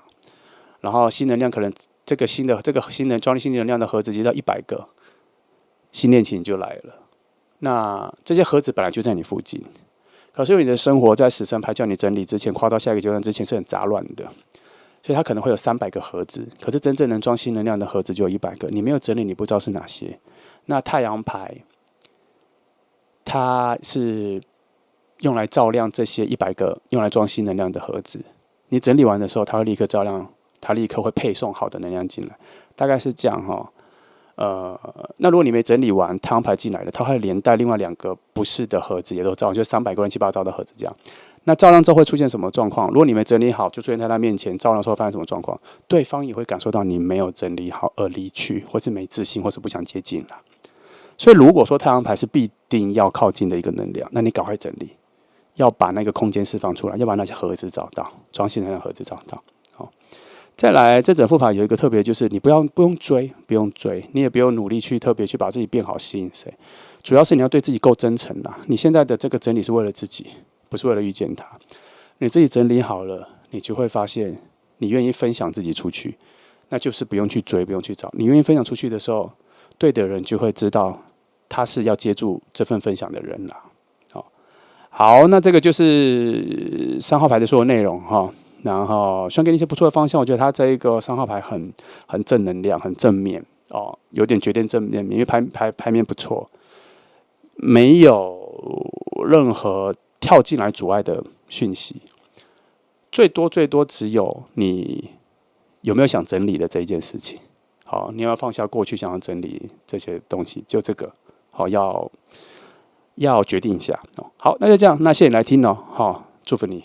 然后新能量可能这个新装新能量的盒子接到100个，新恋情就来了。那这些盒子本来就在你附近，可是你的生活在死神牌叫你整理之前，跨到下一个阶段之前是很杂乱的，所以它可能会有300个盒子，可是真正能装新能量的盒子就有100个，你没有整理，你不知道是哪些。那太阳牌，它是用来照亮这些100个用来装新能量的盒子。你整理完的时候，它会立刻照亮，它立刻会配送好的能量进来，大概是这样哈。那如果你没整理完，太阳牌进来了，它会连带另外2个不是的盒子也都照亮，就300个乱七八糟的盒子这样。那照亮之后会出现什么状况？如果你没整理好，就出现在他面前，照亮之后发生什么状况？对方也会感受到你没有整理好而离去，或是没自信，或是不想接近了。所以如果说太阳牌是必定要靠近的一个能量，那你赶快整理，要把那个空间释放出来，要把那些盒子找到，装新能量盒子找到。好，再来，这整副牌有一个特别，就是你不用追，你也不用努力去特别去把自己变好吸引谁，主要是你要对自己够真诚啦。你现在的这个整理是为了自己，不是为了遇见他。你自己整理好了，你就会发现，你愿意分享自己出去，那就是不用去追，不用去找。你愿意分享出去的时候，对的人就会知道他是要接住这份分享的人啦。好，那这个就是3号牌的所有内容哈。然后希望给你一些不错的方向。我觉得他这一个3号牌很正能量，很正面哦，有点绝对正面，因为牌面不错，没有任何跳进来阻碍的讯息，最多只有你有没有想整理的这一件事情。好，你要放下过去想要整理这些东西，就这个好要决定一下。好，那就这样，那谢谢你来听哦，好，祝福你。